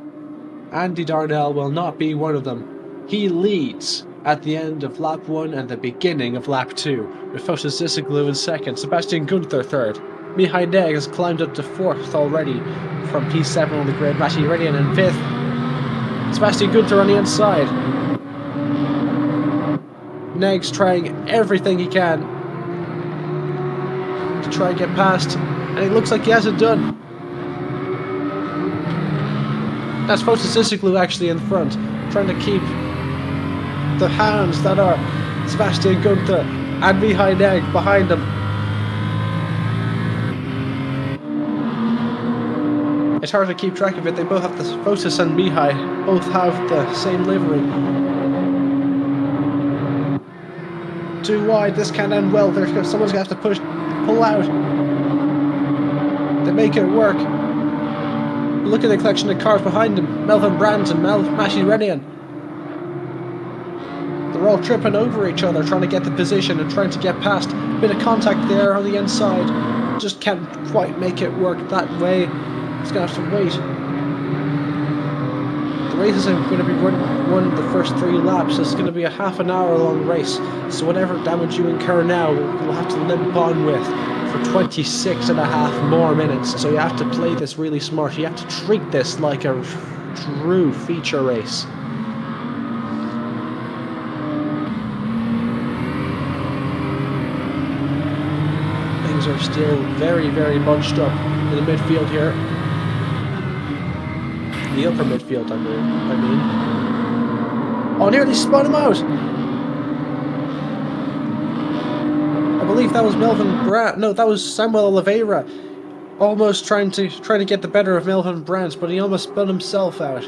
Speaker 1: Andy Darnell will not be one of them. He leads at the end of lap 1 and the beginning of lap 2, with Fotis Isoglu in second, Sebastian Gunther third. Mihai Neg has climbed up to fourth already from P7 on the grid. Maciej Renian in fifth. Sebastian Gunther on the inside. Neg's trying everything he can to try and get past, and it looks like he has it done. That's Fotis Isoglu actually in front, trying to keep the hounds that are Sebastian Gunther and Mihai Neg behind him. It's hard to keep track of it. They both have the Fotis and Mihai both have the same livery. Too wide. This can't end well. Someone's going to have to pull out. They make it work. Look at the collection of cars behind him. Melvin Brandt and Matty Renian. They're all tripping over each other, trying to get the position and trying to get past. Bit of contact there on the inside. Just can't quite make it work that way. He's going to have to wait. The race isn't going to be won the first 3 laps. It's going to be a half an hour long race. So whatever damage you incur now, you'll have to limp on with for 26.5 more minutes. So you have to play this really smart. You have to treat this like a true feature race. Things are still very, very bunched up in the midfield here. The upper midfield, I mean. Oh, nearly spun him out! I believe that was Melvin Brandt. No, that was Samuel Oliveira. Almost trying to get the better of Melvin Brandt, but he almost spun himself out.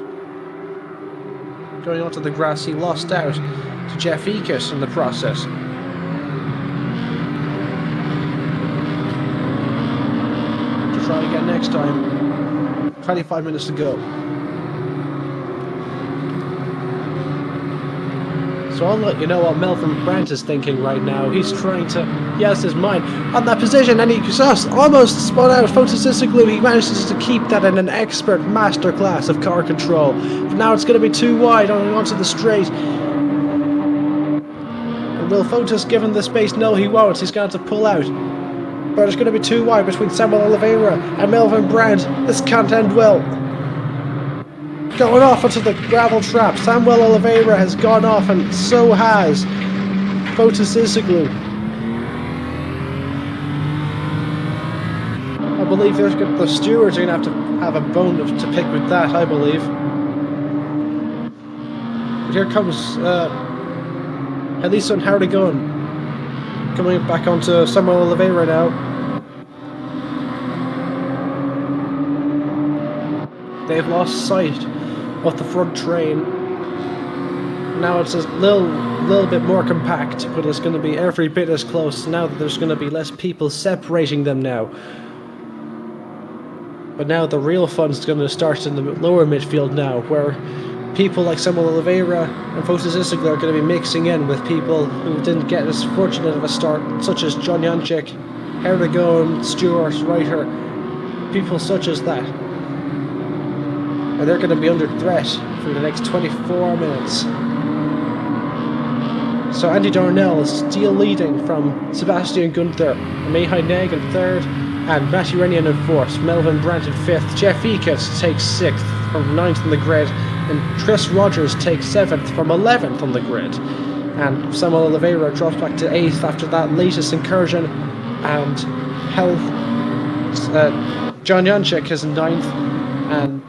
Speaker 1: Going onto the grass, he lost out to Jeff Eakett in the process. To try again next time. 25 minutes to go. So I'll let you know what Melvin Brandt is thinking right now. He's trying to, yes, his mind on that position, and he just almost spun out. Photosystically, he manages to keep that in an expert masterclass of car control. But now it's going to be too wide onto the straight. And will Photos give him the space? No, he won't. He's going to pull out. But it's going to be too wide between Samuel Oliveira and Melvin Brandt. This can't end well. Going off onto the gravel trap. Samuel Oliveira has gone off, and so has Photosystically. I believe the stewards are going to have a bone to pick with that, I believe. But here comes Elisa and Hardigan. Coming back onto Samuel Oliveira now. They've lost sight of the front train. Now it's a little bit more compact, but it's going to be every bit as close now that there's going to be less people separating them now. But now the real fun's going to start in the lower midfield now, where people like Samuel Oliveira and Photosystically are going to be mixing in with people who didn't get as fortunate of a start, such as John Janczyk, Hardigan, Stewart, Reiter, people such as that. And they're going to be under threat for the next 24 minutes. So Andy Darnell is still leading from Sebastian Gunther, Mihai Neg in 3rd, and Matty Renian in 4th, Melvin Brandt in 5th, Jeff Eakett takes 6th from 9th on the grid, and Chris Rogers takes 7th from 11th on the grid. And Samuel Oliveira drops back to 8th after that latest incursion, and John Janczyk is in 9th, and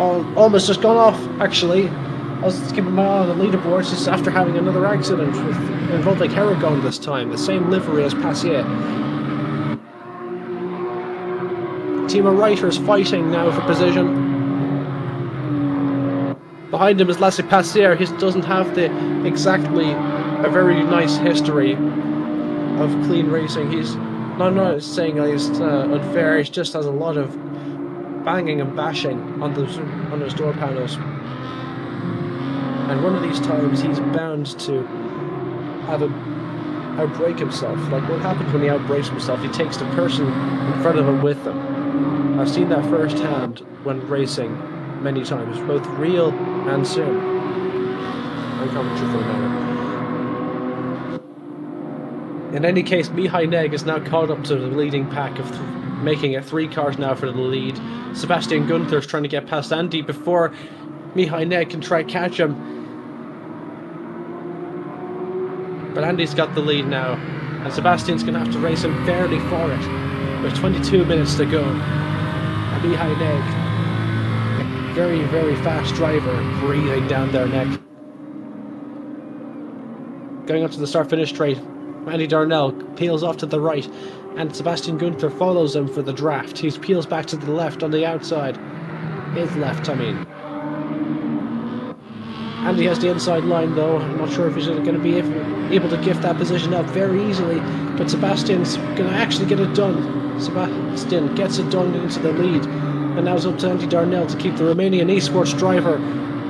Speaker 1: almost just gone off, actually. I was keeping my eye on the leaderboards just after having another accident involving Hardigan this time, the same livery as Passier. Team of Reiters fighting now for position. Behind him is Lasse Passier. He doesn't have exactly a very nice history of clean racing. I'm not saying he's unfair, he just has a lot of banging and bashing on his door panels. And one of these times he's bound to outbrake himself. Like what happens when he outbrakes himself? He takes the person in front of him with him. I've seen that firsthand when racing many times, both real and sim. And commentary for the matter. In any case, Mihai Neg is now caught up to the leading pack of making it 3 cars now for the lead. Sebastian Gunther is trying to get past Andy before Mihai Neg can try catch him. But Andy's got the lead now, and Sebastian's going to have to race him fairly for it. There's 22 minutes to go. And Mihai Neg, a very, very fast driver, breathing down their neck. Going up to the start-finish straight, Andy Darnell peels off to the right, and Sebastian Gunther follows him for the draft. He peels back to the left on the outside. His left, I mean. Andy has the inside line though. I'm not sure if he's going to be able to gift that position up very easily, but Sebastian's going to actually get it done. Sebastian gets it done into the lead, and now it's up to Andy Darnell to keep the Romanian esports driver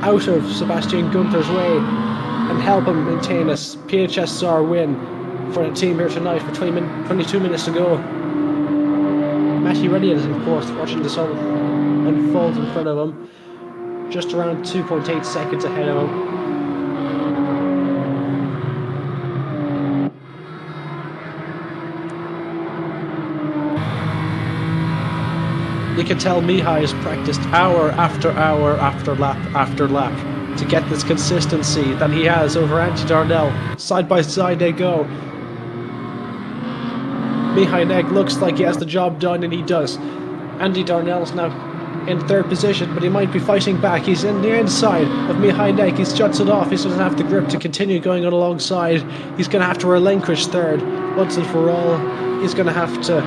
Speaker 1: out of Sebastian Gunther's way and help him maintain a PHSR win for the team here tonight for 22 minutes to go. Matty Reddy is, of course, watching this all unfold in front of him, just around 2.8 seconds ahead of him. You can tell Mihai has practiced hour after hour after lap to get this consistency that he has over Andy Darnell. Side by side they go. Mihai Neg looks like he has the job done, and he does. Andy Darnell's now in third position, but he might be fighting back. He's in the inside of Mihai Neg. He shuts it off. He doesn't have the grip to continue going on alongside. He's going to have to relinquish third once and for all. He's going to have to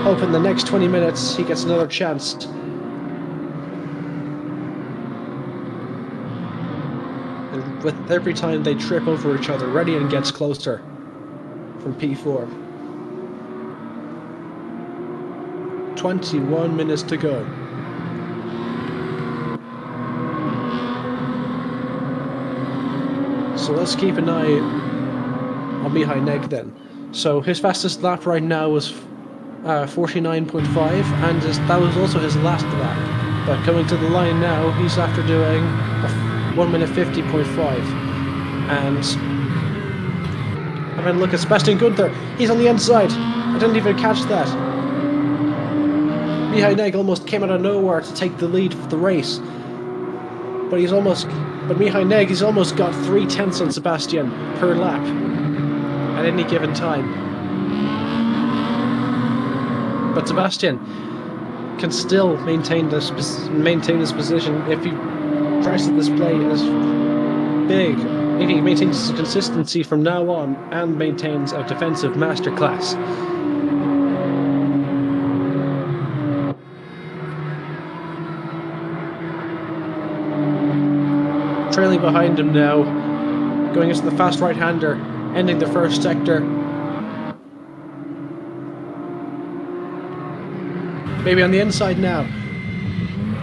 Speaker 1: hope in the next 20 minutes he gets another chance. And with every time they trip over each other, Reddian gets closer from P4. 21 minutes to go. So let's keep an eye on Mihai Neg then. So his fastest lap right now was 49.5, and that was also his last lap. But coming to the line now, he's after doing 1 minute 50.5. And then look at Sebastian Gunther. He's on the inside. I didn't even catch that. Mihai Neg almost came out of nowhere to take the lead for the race. But Mihai Neg, he's almost got 0.3 on Sebastian per lap at any given time. But Sebastian can still maintain this position if he tries to display as big, if he maintains his consistency from now on and maintains a defensive masterclass. Trailing behind him now, going into the fast right-hander, ending the first sector. Maybe on the inside now.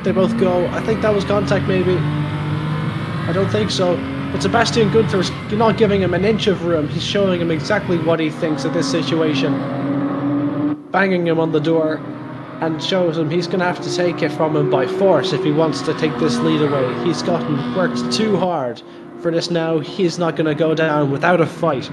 Speaker 1: They both go. I think that was contact, maybe. I don't think so. But Sebastian Gunther's not giving him an inch of room. He's showing him exactly what he thinks of this situation. Banging him on the door, and shows him he's going to have to take it from him by force if he wants to take this lead away. He's worked too hard for this now. He's not going to go down without a fight.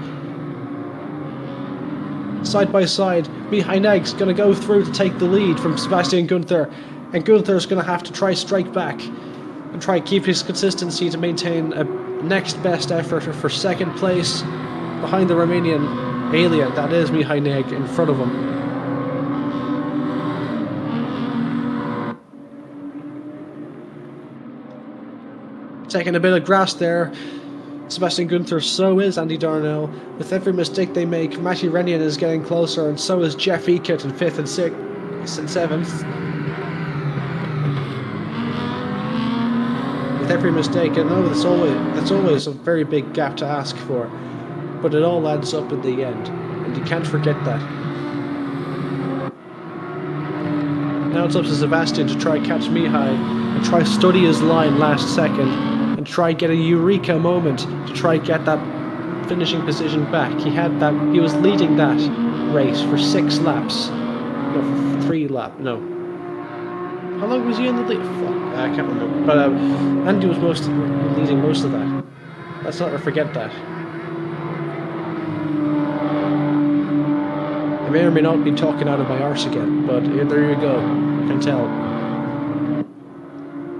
Speaker 1: Side by side, Mihai Neg's going to go through to take the lead from Sebastian Gunther, and Gunther's going to have to try strike back and try keep his consistency to maintain a next best effort for second place behind the Romanian alien that is Mihai Neg in front of him. Taking a bit of grass there, Sebastian Gunther, so is Andy Darnell. With every mistake they make, Matty Rennian is getting closer, and so is Jeff Eakett in 5th and 6th and 7th. With every mistake, I know that's always a very big gap to ask for, but it all adds up in the end, and you can't forget that. Now it's up to Sebastian to try catch Mihai and try study his line last second. And try get a eureka moment to try get that finishing position back. He was leading that race for 6 laps. No, for 3 laps. No. How long was he in the lead? Fuck, I can't remember. But Andy was leading most of that. Let's not forget that. I may or may not be talking out of my arse again, but there you go. You can tell.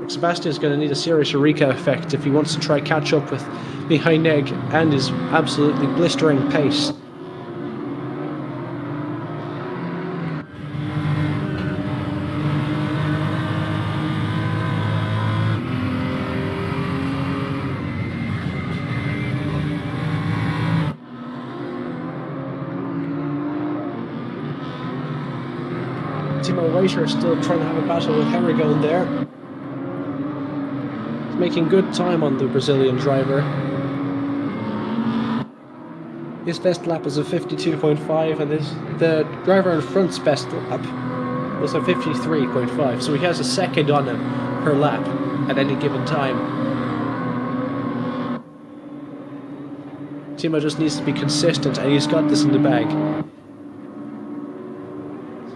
Speaker 1: Sebastian is going to need a serious eureka effect if he wants to try catch up with Mihai Neg and his absolutely blistering pace. Timo Reiter is still trying to have a battle with Harrigan there. making good time on the Brazilian driver. His best lap is a 52.5, and the driver in front's best lap was a 53.5, so he has a second on him per lap at any given time. Timo just needs to be consistent, and he's got this in the bag.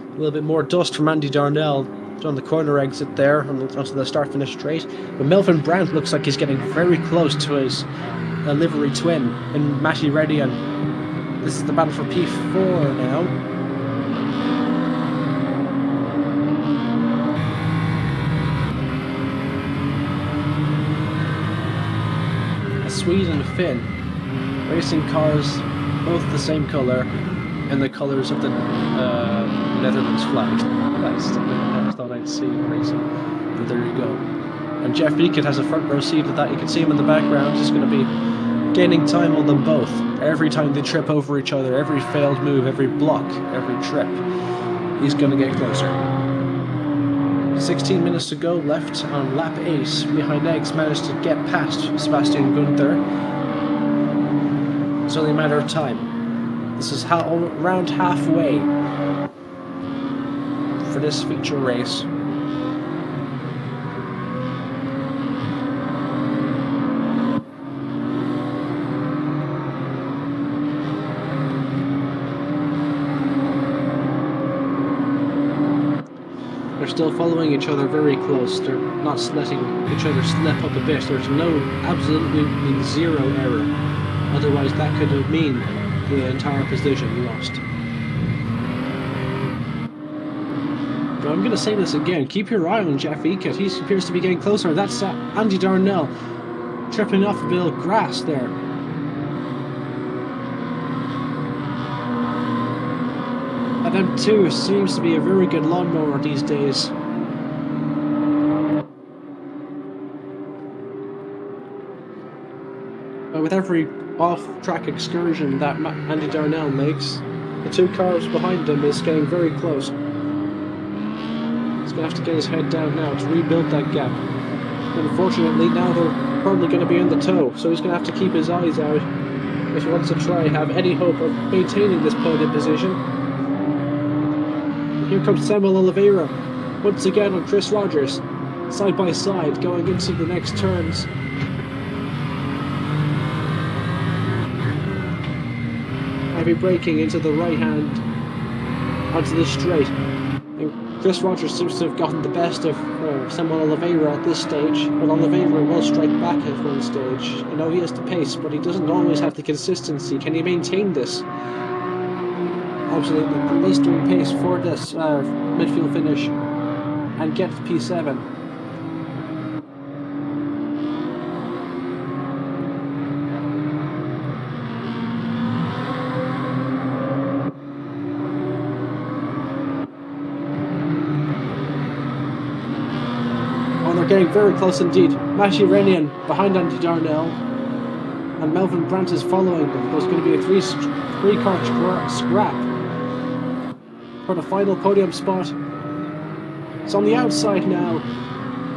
Speaker 1: A little bit more dust from Andy Darnell on the corner exit there, onto the start-finish straight. But Melvin Brandt looks like he's getting very close to his livery twin in Matti Raitian. This is the battle for P4 now. A Swede and a Finn. Racing cars, both the same colour, and the colours of the Netherlands flag. Nice. I thought I'd see racing. But there you go. And Jeff Beekett has a front row seat of that. You can see him in the background. He's going to be gaining time on them both. Every time they trip over each other, every failed move, every block, every trip, he's going to get closer. 16 minutes to go left on lap 8. Mihai Neg's managed to get past Sebastian Gunther. It's only a matter of time. This is around halfway for this feature race. They're still following each other very close. They're not letting each other slip up a bit. There's absolutely zero error. Otherwise that could have mean the entire position lost. But I'm going to say this again. Keep your eye on Jeff Beekett. He appears to be getting closer. That's Andy Darnell tripping off a bit of grass there. That M2 seems to be a very good lawnmower these days. But with every off-track excursion that Andy Darnell makes, the two cars behind him is getting very close. He's going to have to get his head down now to rebuild that gap. Unfortunately, now they're probably going to be in the tow, so he's going to have to keep his eyes out if he wants to try and have any hope of maintaining this podium position. Here comes Samuel Oliveira, once again on Chris Rogers, side by side, going into the next turns. Heavy braking into the right hand, onto the straight. And Chris Rogers seems to have gotten the best of Samuel Oliveira at this stage, but Oliveira will strike back at one stage. I know he has the pace, but he doesn't always have the consistency. Can he maintain this? Absolutely blistering pace for this midfield finish and get to P7. Oh, they're getting very close indeed. Matti Raitian behind Andy Darnell, and Melvin Brandt is following them. There's going to be a three-car scrap for the final podium spot. It's on the outside now.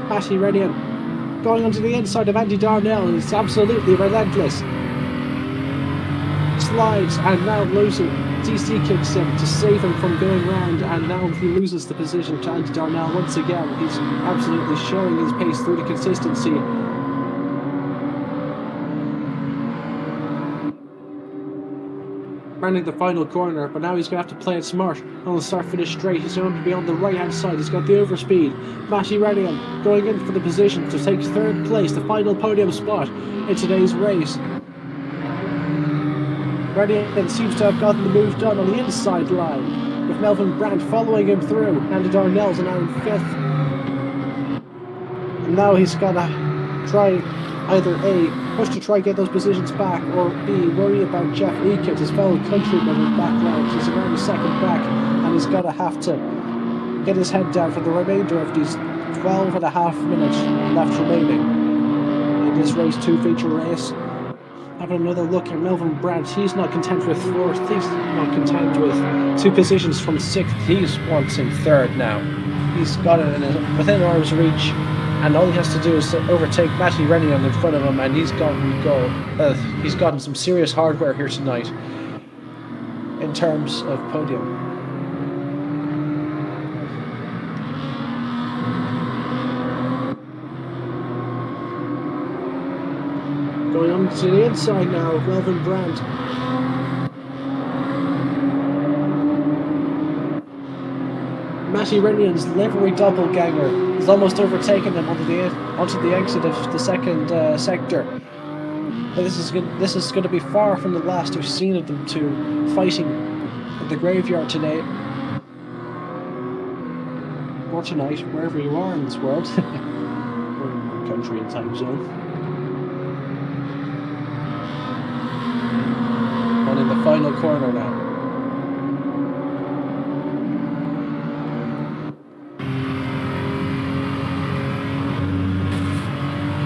Speaker 1: Matti Raitian going onto the inside of Andy Darnell, and it's absolutely relentless. Slides and now losing. DC kicks in to save him from going round, and now he loses the position to Andy Darnell once again. He's absolutely showing his pace through the consistency. Rounding the final corner, but now he's going to have to play it smart on the start-finish straight. He's going to be on the right-hand side. He's got the overspeed. Matti Raitian going in for the position to take third place, the final podium spot in today's race. Raitian seems to have gotten the move done on the inside line, with Melvin Brandt following him through. Andy Darnell's now in 5th. And now he's got to try either A, push to try and get those positions back, or B, worry about Jeff Beekett, his fellow countryman in the background. He's around second back, and he's got to have to get his head down for the remainder of these 12 and a half minutes left remaining in this race 2 feature race. Having another look at Melvin Brandt, he's not content with 4th, he's not content with 2 positions from 6th, he's wanting 3rd now. He's got it within arm's reach, and all he has to do is to overtake Matty Renion in front of him, and he's gotten some serious hardware here tonight in terms of podium. Going on to the inside now of Melvin Brandt. Matty Renion's livery doppelganger is almost overtaken him onto the exit of the second sector. But this is going to be far from the last we've seen of them two fighting at the graveyard today. Or tonight, wherever you are in this world. Or in your country and time zone. On in the final corner now.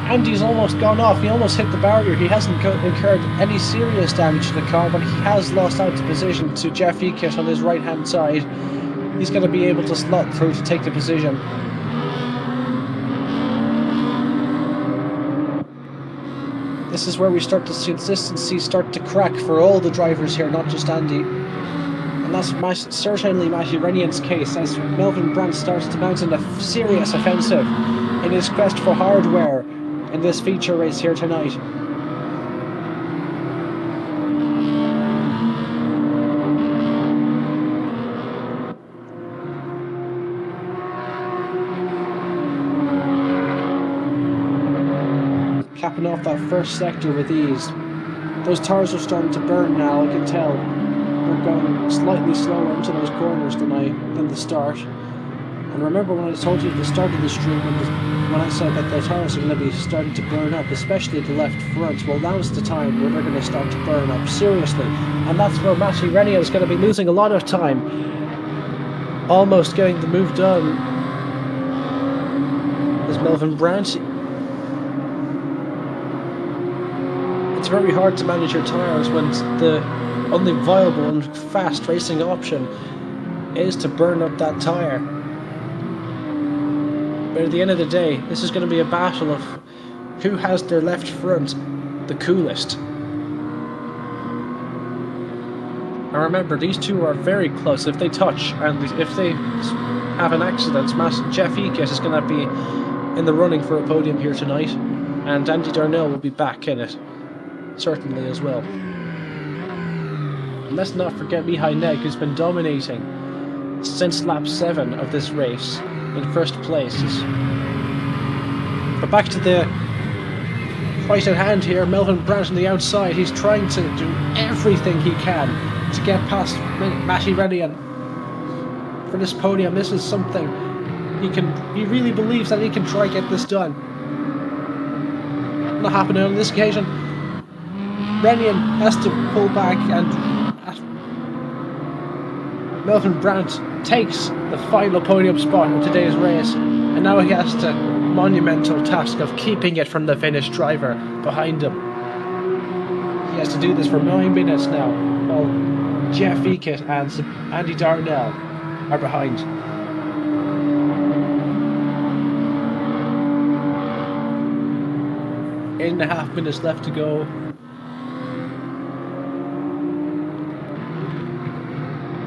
Speaker 1: Andy's almost gone off. He almost hit the barrier. He hasn't incurred any serious damage to the car, but he has lost out to position to Jeff Ekitt on his right hand side. He's going to be able to slot through to take the position. This is where we start to see consistency start to crack for all the drivers here, not just Andy. And that's certainly Matty Renion's case, as Melvin Brandt starts to mount a serious offensive in his quest for hardware in this feature race here tonight. Capping off that first sector with ease. Those tires are starting to burn now, I can tell. We're going slightly slower into those corners than the start. And remember when I told you at the start of the stream when I said that the tires are going to be starting to burn up, especially the left front. Well, now's the time where they're going to start to burn up, seriously. And that's where Matty Renion is going to be losing a lot of time. Almost getting the move done is Melvin Brandt. It's very hard to manage your tires when the only viable and fast racing option is to burn up that tire. But at the end of the day, this is going to be a battle of who has their left front the coolest. And remember, these two are very close. If they touch and if they have an accident, Jeff Ekitt is going to be in the running for a podium here tonight, and Andy Darnell will be back in it, certainly as well. And let's not forget Mihai Neg, who's been dominating since lap 7 of this race in first place. But back to the fight at hand here. Melvin Brandt on the outside. He's trying to do everything he can to get past Matty Renion for this podium. This is something he really believes that he can try get this done. Not happening on this occasion. Renion has to pull back, and Melvin Brandt takes the final podium spot in today's race, and now he has the monumental task of keeping it from the Finnish driver behind him. He has to do this for 9 minutes now, while Jeff Ekitt and Andy Darnell are behind. Eight and a half minutes left to go.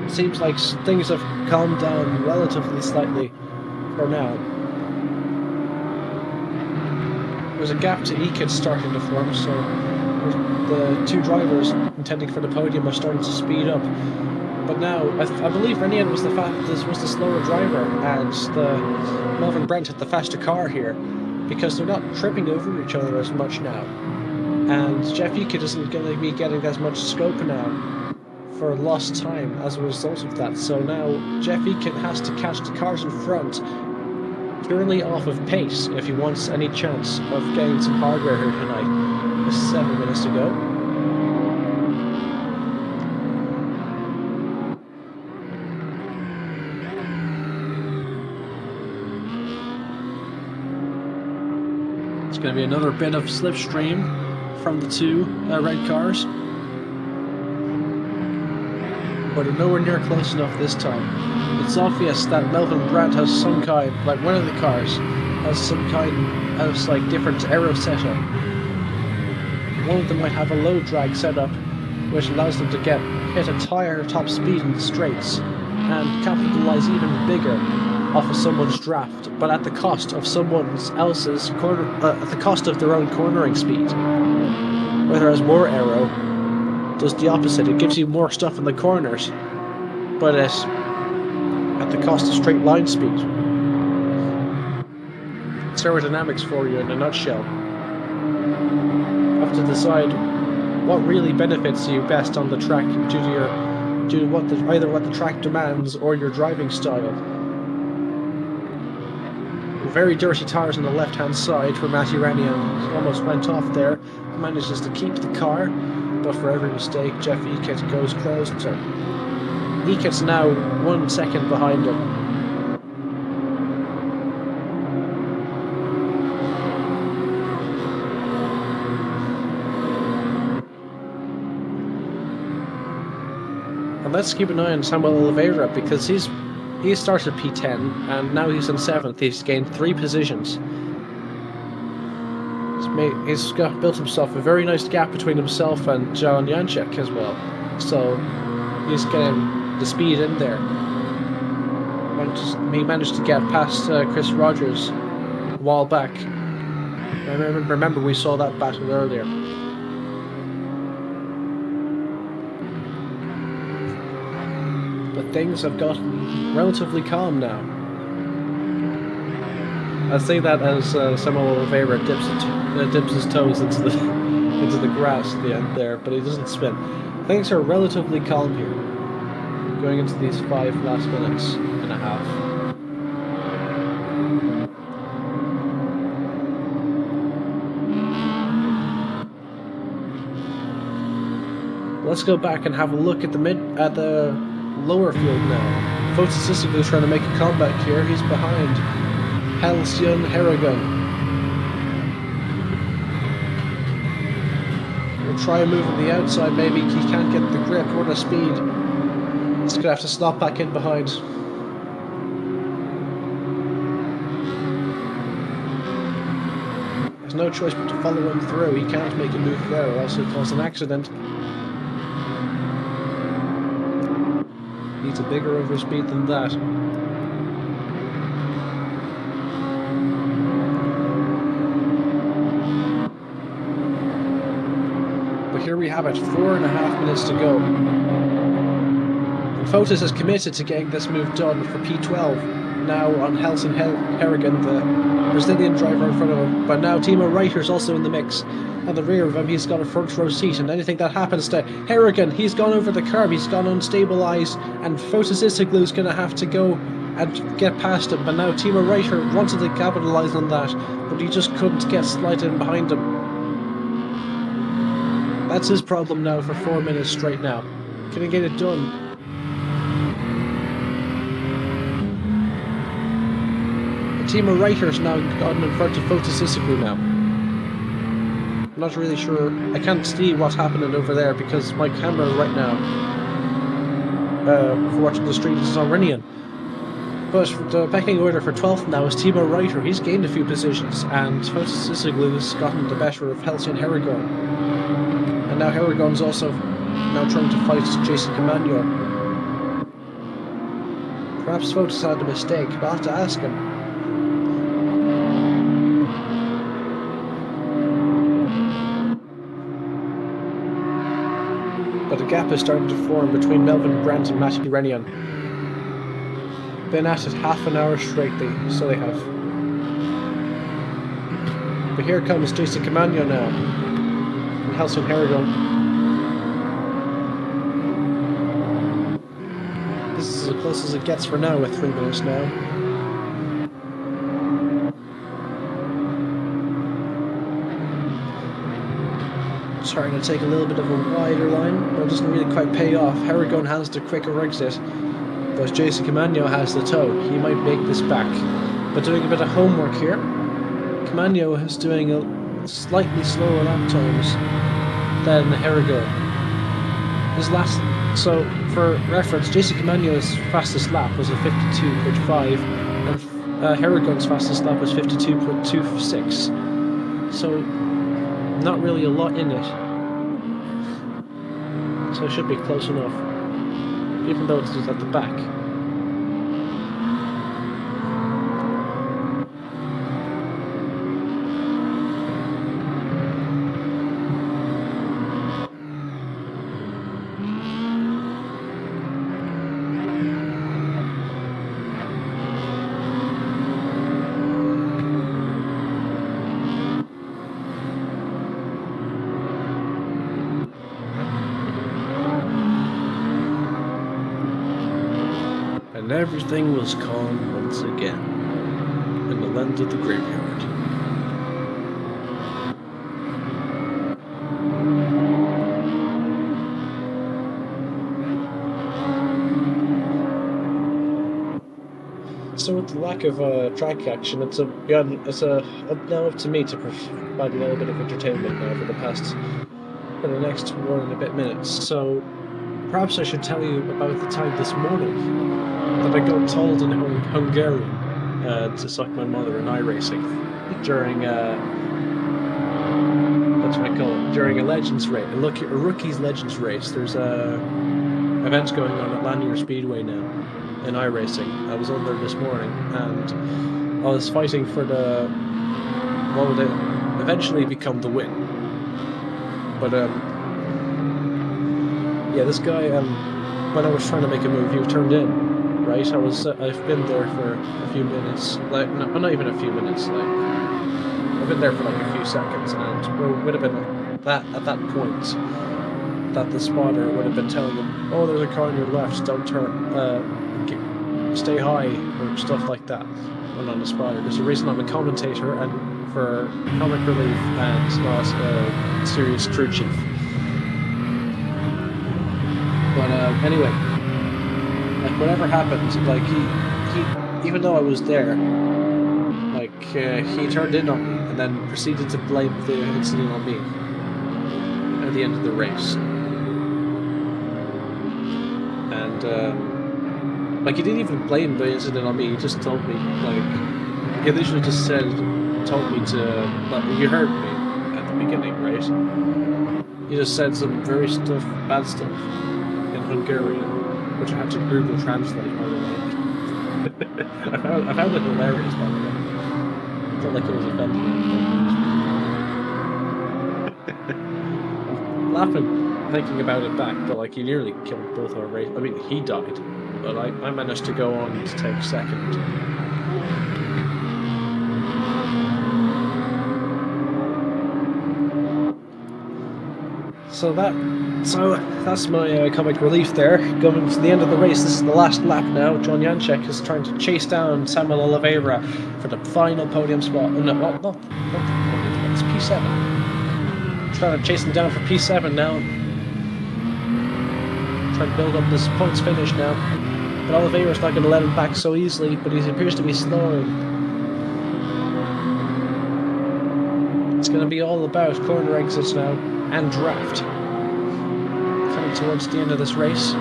Speaker 1: Seems like things have calmed down relatively slightly for now. There's a gap to Ekitt starting to form, so the two drivers intending for the podium are starting to speed up. But now, I believe Renion was the slower driver, and Melvin Brandt had the faster car here, because they're not tripping over each other as much now. And Jeff Ekitt isn't going to be getting as much scope now for lost time as a result of that. So now Jeff Ekitt has to catch the cars in front purely off of pace if he wants any chance of getting some hardware here tonight. With 7 minutes to go. It's going to be another bit of slipstream from the two red cars. But they're nowhere near close enough this time. It's obvious that Melvin Brandt has some kind, like one of the cars, has some kind of like different aero setup. One of them might have a low drag setup, which allows them to hit a higher top speed in the straights and capitalize even bigger off of someone's draft, but at the cost of at the cost of their own cornering speed. Whereas more aero does the opposite. It gives you more stuff in the corners, but at the cost of straight line speed. It's aerodynamics for you in a nutshell. You have to decide what really benefits you best on the track due to either what the track demands or your driving style. Very dirty tires on the left-hand side where Matty Ranian almost went off there. He manages to keep the car, but for every mistake, Jeff Eakett goes closer. Eakett's now 1 second behind him. And let's keep an eye on Samuel Oliveira because he started P10 and now he's in 7th. He's gained 3 positions. He's built himself a very nice gap between himself and John Janczek as well. So he's getting the speed in there. He managed to get past Chris Rogers a while back. I remember we saw that battle earlier. But things have gotten relatively calm now. I say that as Samuel Oliveira dips his toes into the grass at the end there, but he doesn't spin. Things are relatively calm here, going into these 5 last minutes and a half. Let's go back and have a look at the lower field now. Fotis is trying to make a comeback here. He's behind Halcyon Harrigan. We'll try a move on the outside, maybe he can't get the grip or the speed. He's going to have to slot back in behind. There's no choice but to follow him through. He can't make a move there or else he'll cause an accident. Needs a bigger overspeed than that. But here we have it, 4.5 minutes to go. And Fotis is committed to getting this move done for P12. Now on Halcyon Harrigan, the Brazilian driver in front of him. But now Timo Reiter's also in the mix. At the rear of him, he's got a front row seat, and anything that happens to Harrigan, he's gone over the curb, he's gone unstabilised, and Fotis Isoglu's going to have to go and get past him. But now Timo Reiter wanted to capitalise on that, but he just couldn't get slid in behind him. That's his problem now for 4 minutes straight now. Can he get it done? But Timo Reiter's now gotten in front of Fotis Isoglu now. I'm not really sure. I can't see what's happening over there because my camera right now, for watching the stream, is on Rinian. But the pecking order for 12th now is Timo Reiter. He's gained a few positions, and Fotis Isoglu has gotten the better of Halcyon Harrigan. And now Harrigan's also now trying to fight Jason Camagno. Perhaps Fotis had a mistake, but I'll have to ask him. But a gap is starting to form between Melvin Brandt and Matty Renion. Been at it half an hour straight, so they have. But here comes Jason Camagno now, and Halcyon Harrigan. This is as close as it gets for now with 3 minutes now. Trying to take a little bit of a wider line, but it doesn't really quite pay off. Harrigan has the quicker exit, but Jason Camagno has the toe. He might make this back. But doing a bit of homework here, Camagno is doing a slightly slower lap times than Harrigan. So for reference, Jason Camagno's fastest lap was a 52.5, and Harrigan's fastest lap was 52.26, so not really a lot in it. So it should be close enough, even though it's just at the back. And everything was calm once again in the land of the graveyard. So with the lack of track action, it's now up to me to provide a little bit of entertainment now for the next 1 and a bit minutes. So perhaps I should tell you about the time this morning that I got told in Hungarian to suck my mother in iRacing during during a Legends race, a Rookies Legends race. There's events going on at Lanier Speedway now in iRacing. I was on there this morning and I was fighting for what would eventually become the win. But yeah, this guy when I was trying to make a move, he turned in. Right, I've been there for a few minutes, like not even a few minutes, like I've been there for like a few seconds, and it would have been at that point that the spotter would have been telling him, "Oh, there's a car on your left, don't turn, stay high," or stuff like that. Well, on the spotter. There's a reason I'm a commentator and for comic relief and not a serious crew chief. But anyway. Like, whatever happened, like, he even though I was there, like, he turned in on me and then proceeded to blame the incident on me at the end of the race. And, like, he didn't even blame the incident on me, he just told me, like, he literally just told me to, like, you heard me at the beginning, right? He just said some very bad stuff in Hungarian, which I had to Google Translate, by the way. I found it hilarious, by the way. I felt like it was offending. I'm laughing, thinking about it back, but like he nearly killed both our race. I mean, he died, but I managed to go on to take second. So that's my comic relief there. Going to the end of the race, this is the last lap now. John Janczek is trying to chase down Samuel Oliveira for the final podium spot. No, not the podium spot, it's P7. Trying to chase him down for P7 now. Trying to build up this points finish now. But Oliveira's not going to let him back so easily, but he appears to be slowing. It's going to be all about corner exits now and draft. Coming towards the end of this race.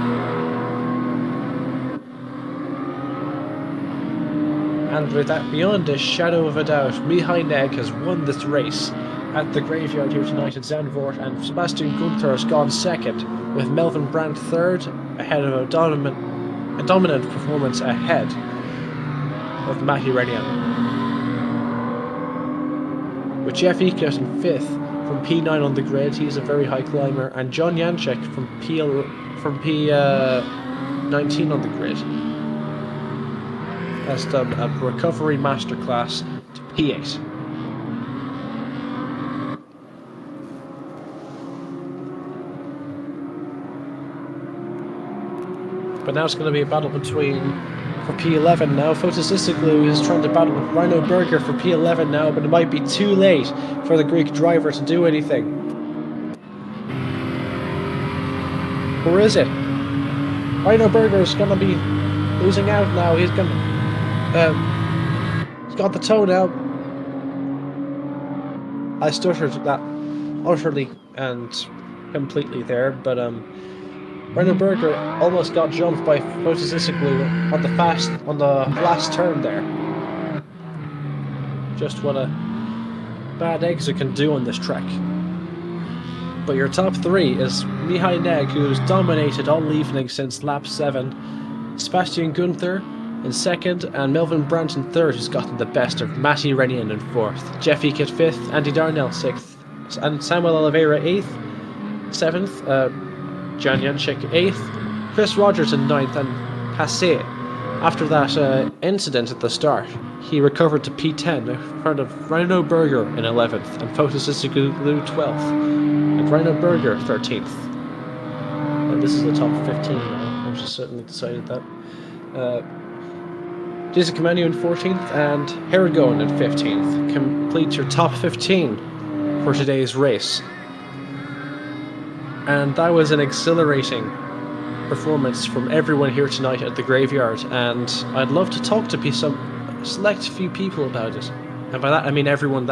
Speaker 1: And with that, beyond a shadow of a doubt, Mihai Neg has won this race at the graveyard here tonight at Zandvoort, and Sebastian Gunther has gone second, with Melvin Brandt third, ahead of a dominant performance ahead of Matti Rainier. With Jeff Eckert in fifth from P9 on the grid, he's a very high climber, and John Janczek from P19 on the grid has done a recovery masterclass to P8. But now it's going to be a battle for P11 now. Fotosysiglu is trying to battle with Rhino Berger for P11 now, but it might be too late for the Greek driver to do anything. Or is it? Rhino Berger is going to be losing out now. He's got the toe now. I stuttered that utterly and completely there, but Rhino Berger almost got jumped by Fotosysiglu on the last turn there. just what a bad exit can do on this track. But your top three is Mihai Neg, who's dominated all evening since lap 7, Sebastian Gunther in second, and Melvin Brandt in third, who's gotten the best of Matti Rennian in fourth, Jeff Eakett fifth, Andy Darnell sixth, and Samuel Oliveira eighth, seventh, Jan Janchik eighth, Chris Rogers in ninth, and Hasse. After that incident at the start, he recovered to P10 in front of Rhino Berger in 11th and Fotis Issigulu 12th, and Rhino Berger 13th. And this is the top 15 now. I've just certainly decided that. Jason Kamanu in 14th and Haragon in 15th. Complete your top 15 for today's race. And that was an exhilarating performance from everyone here tonight at the graveyard, and I'd love to talk to some select few people about it, and by that I mean everyone that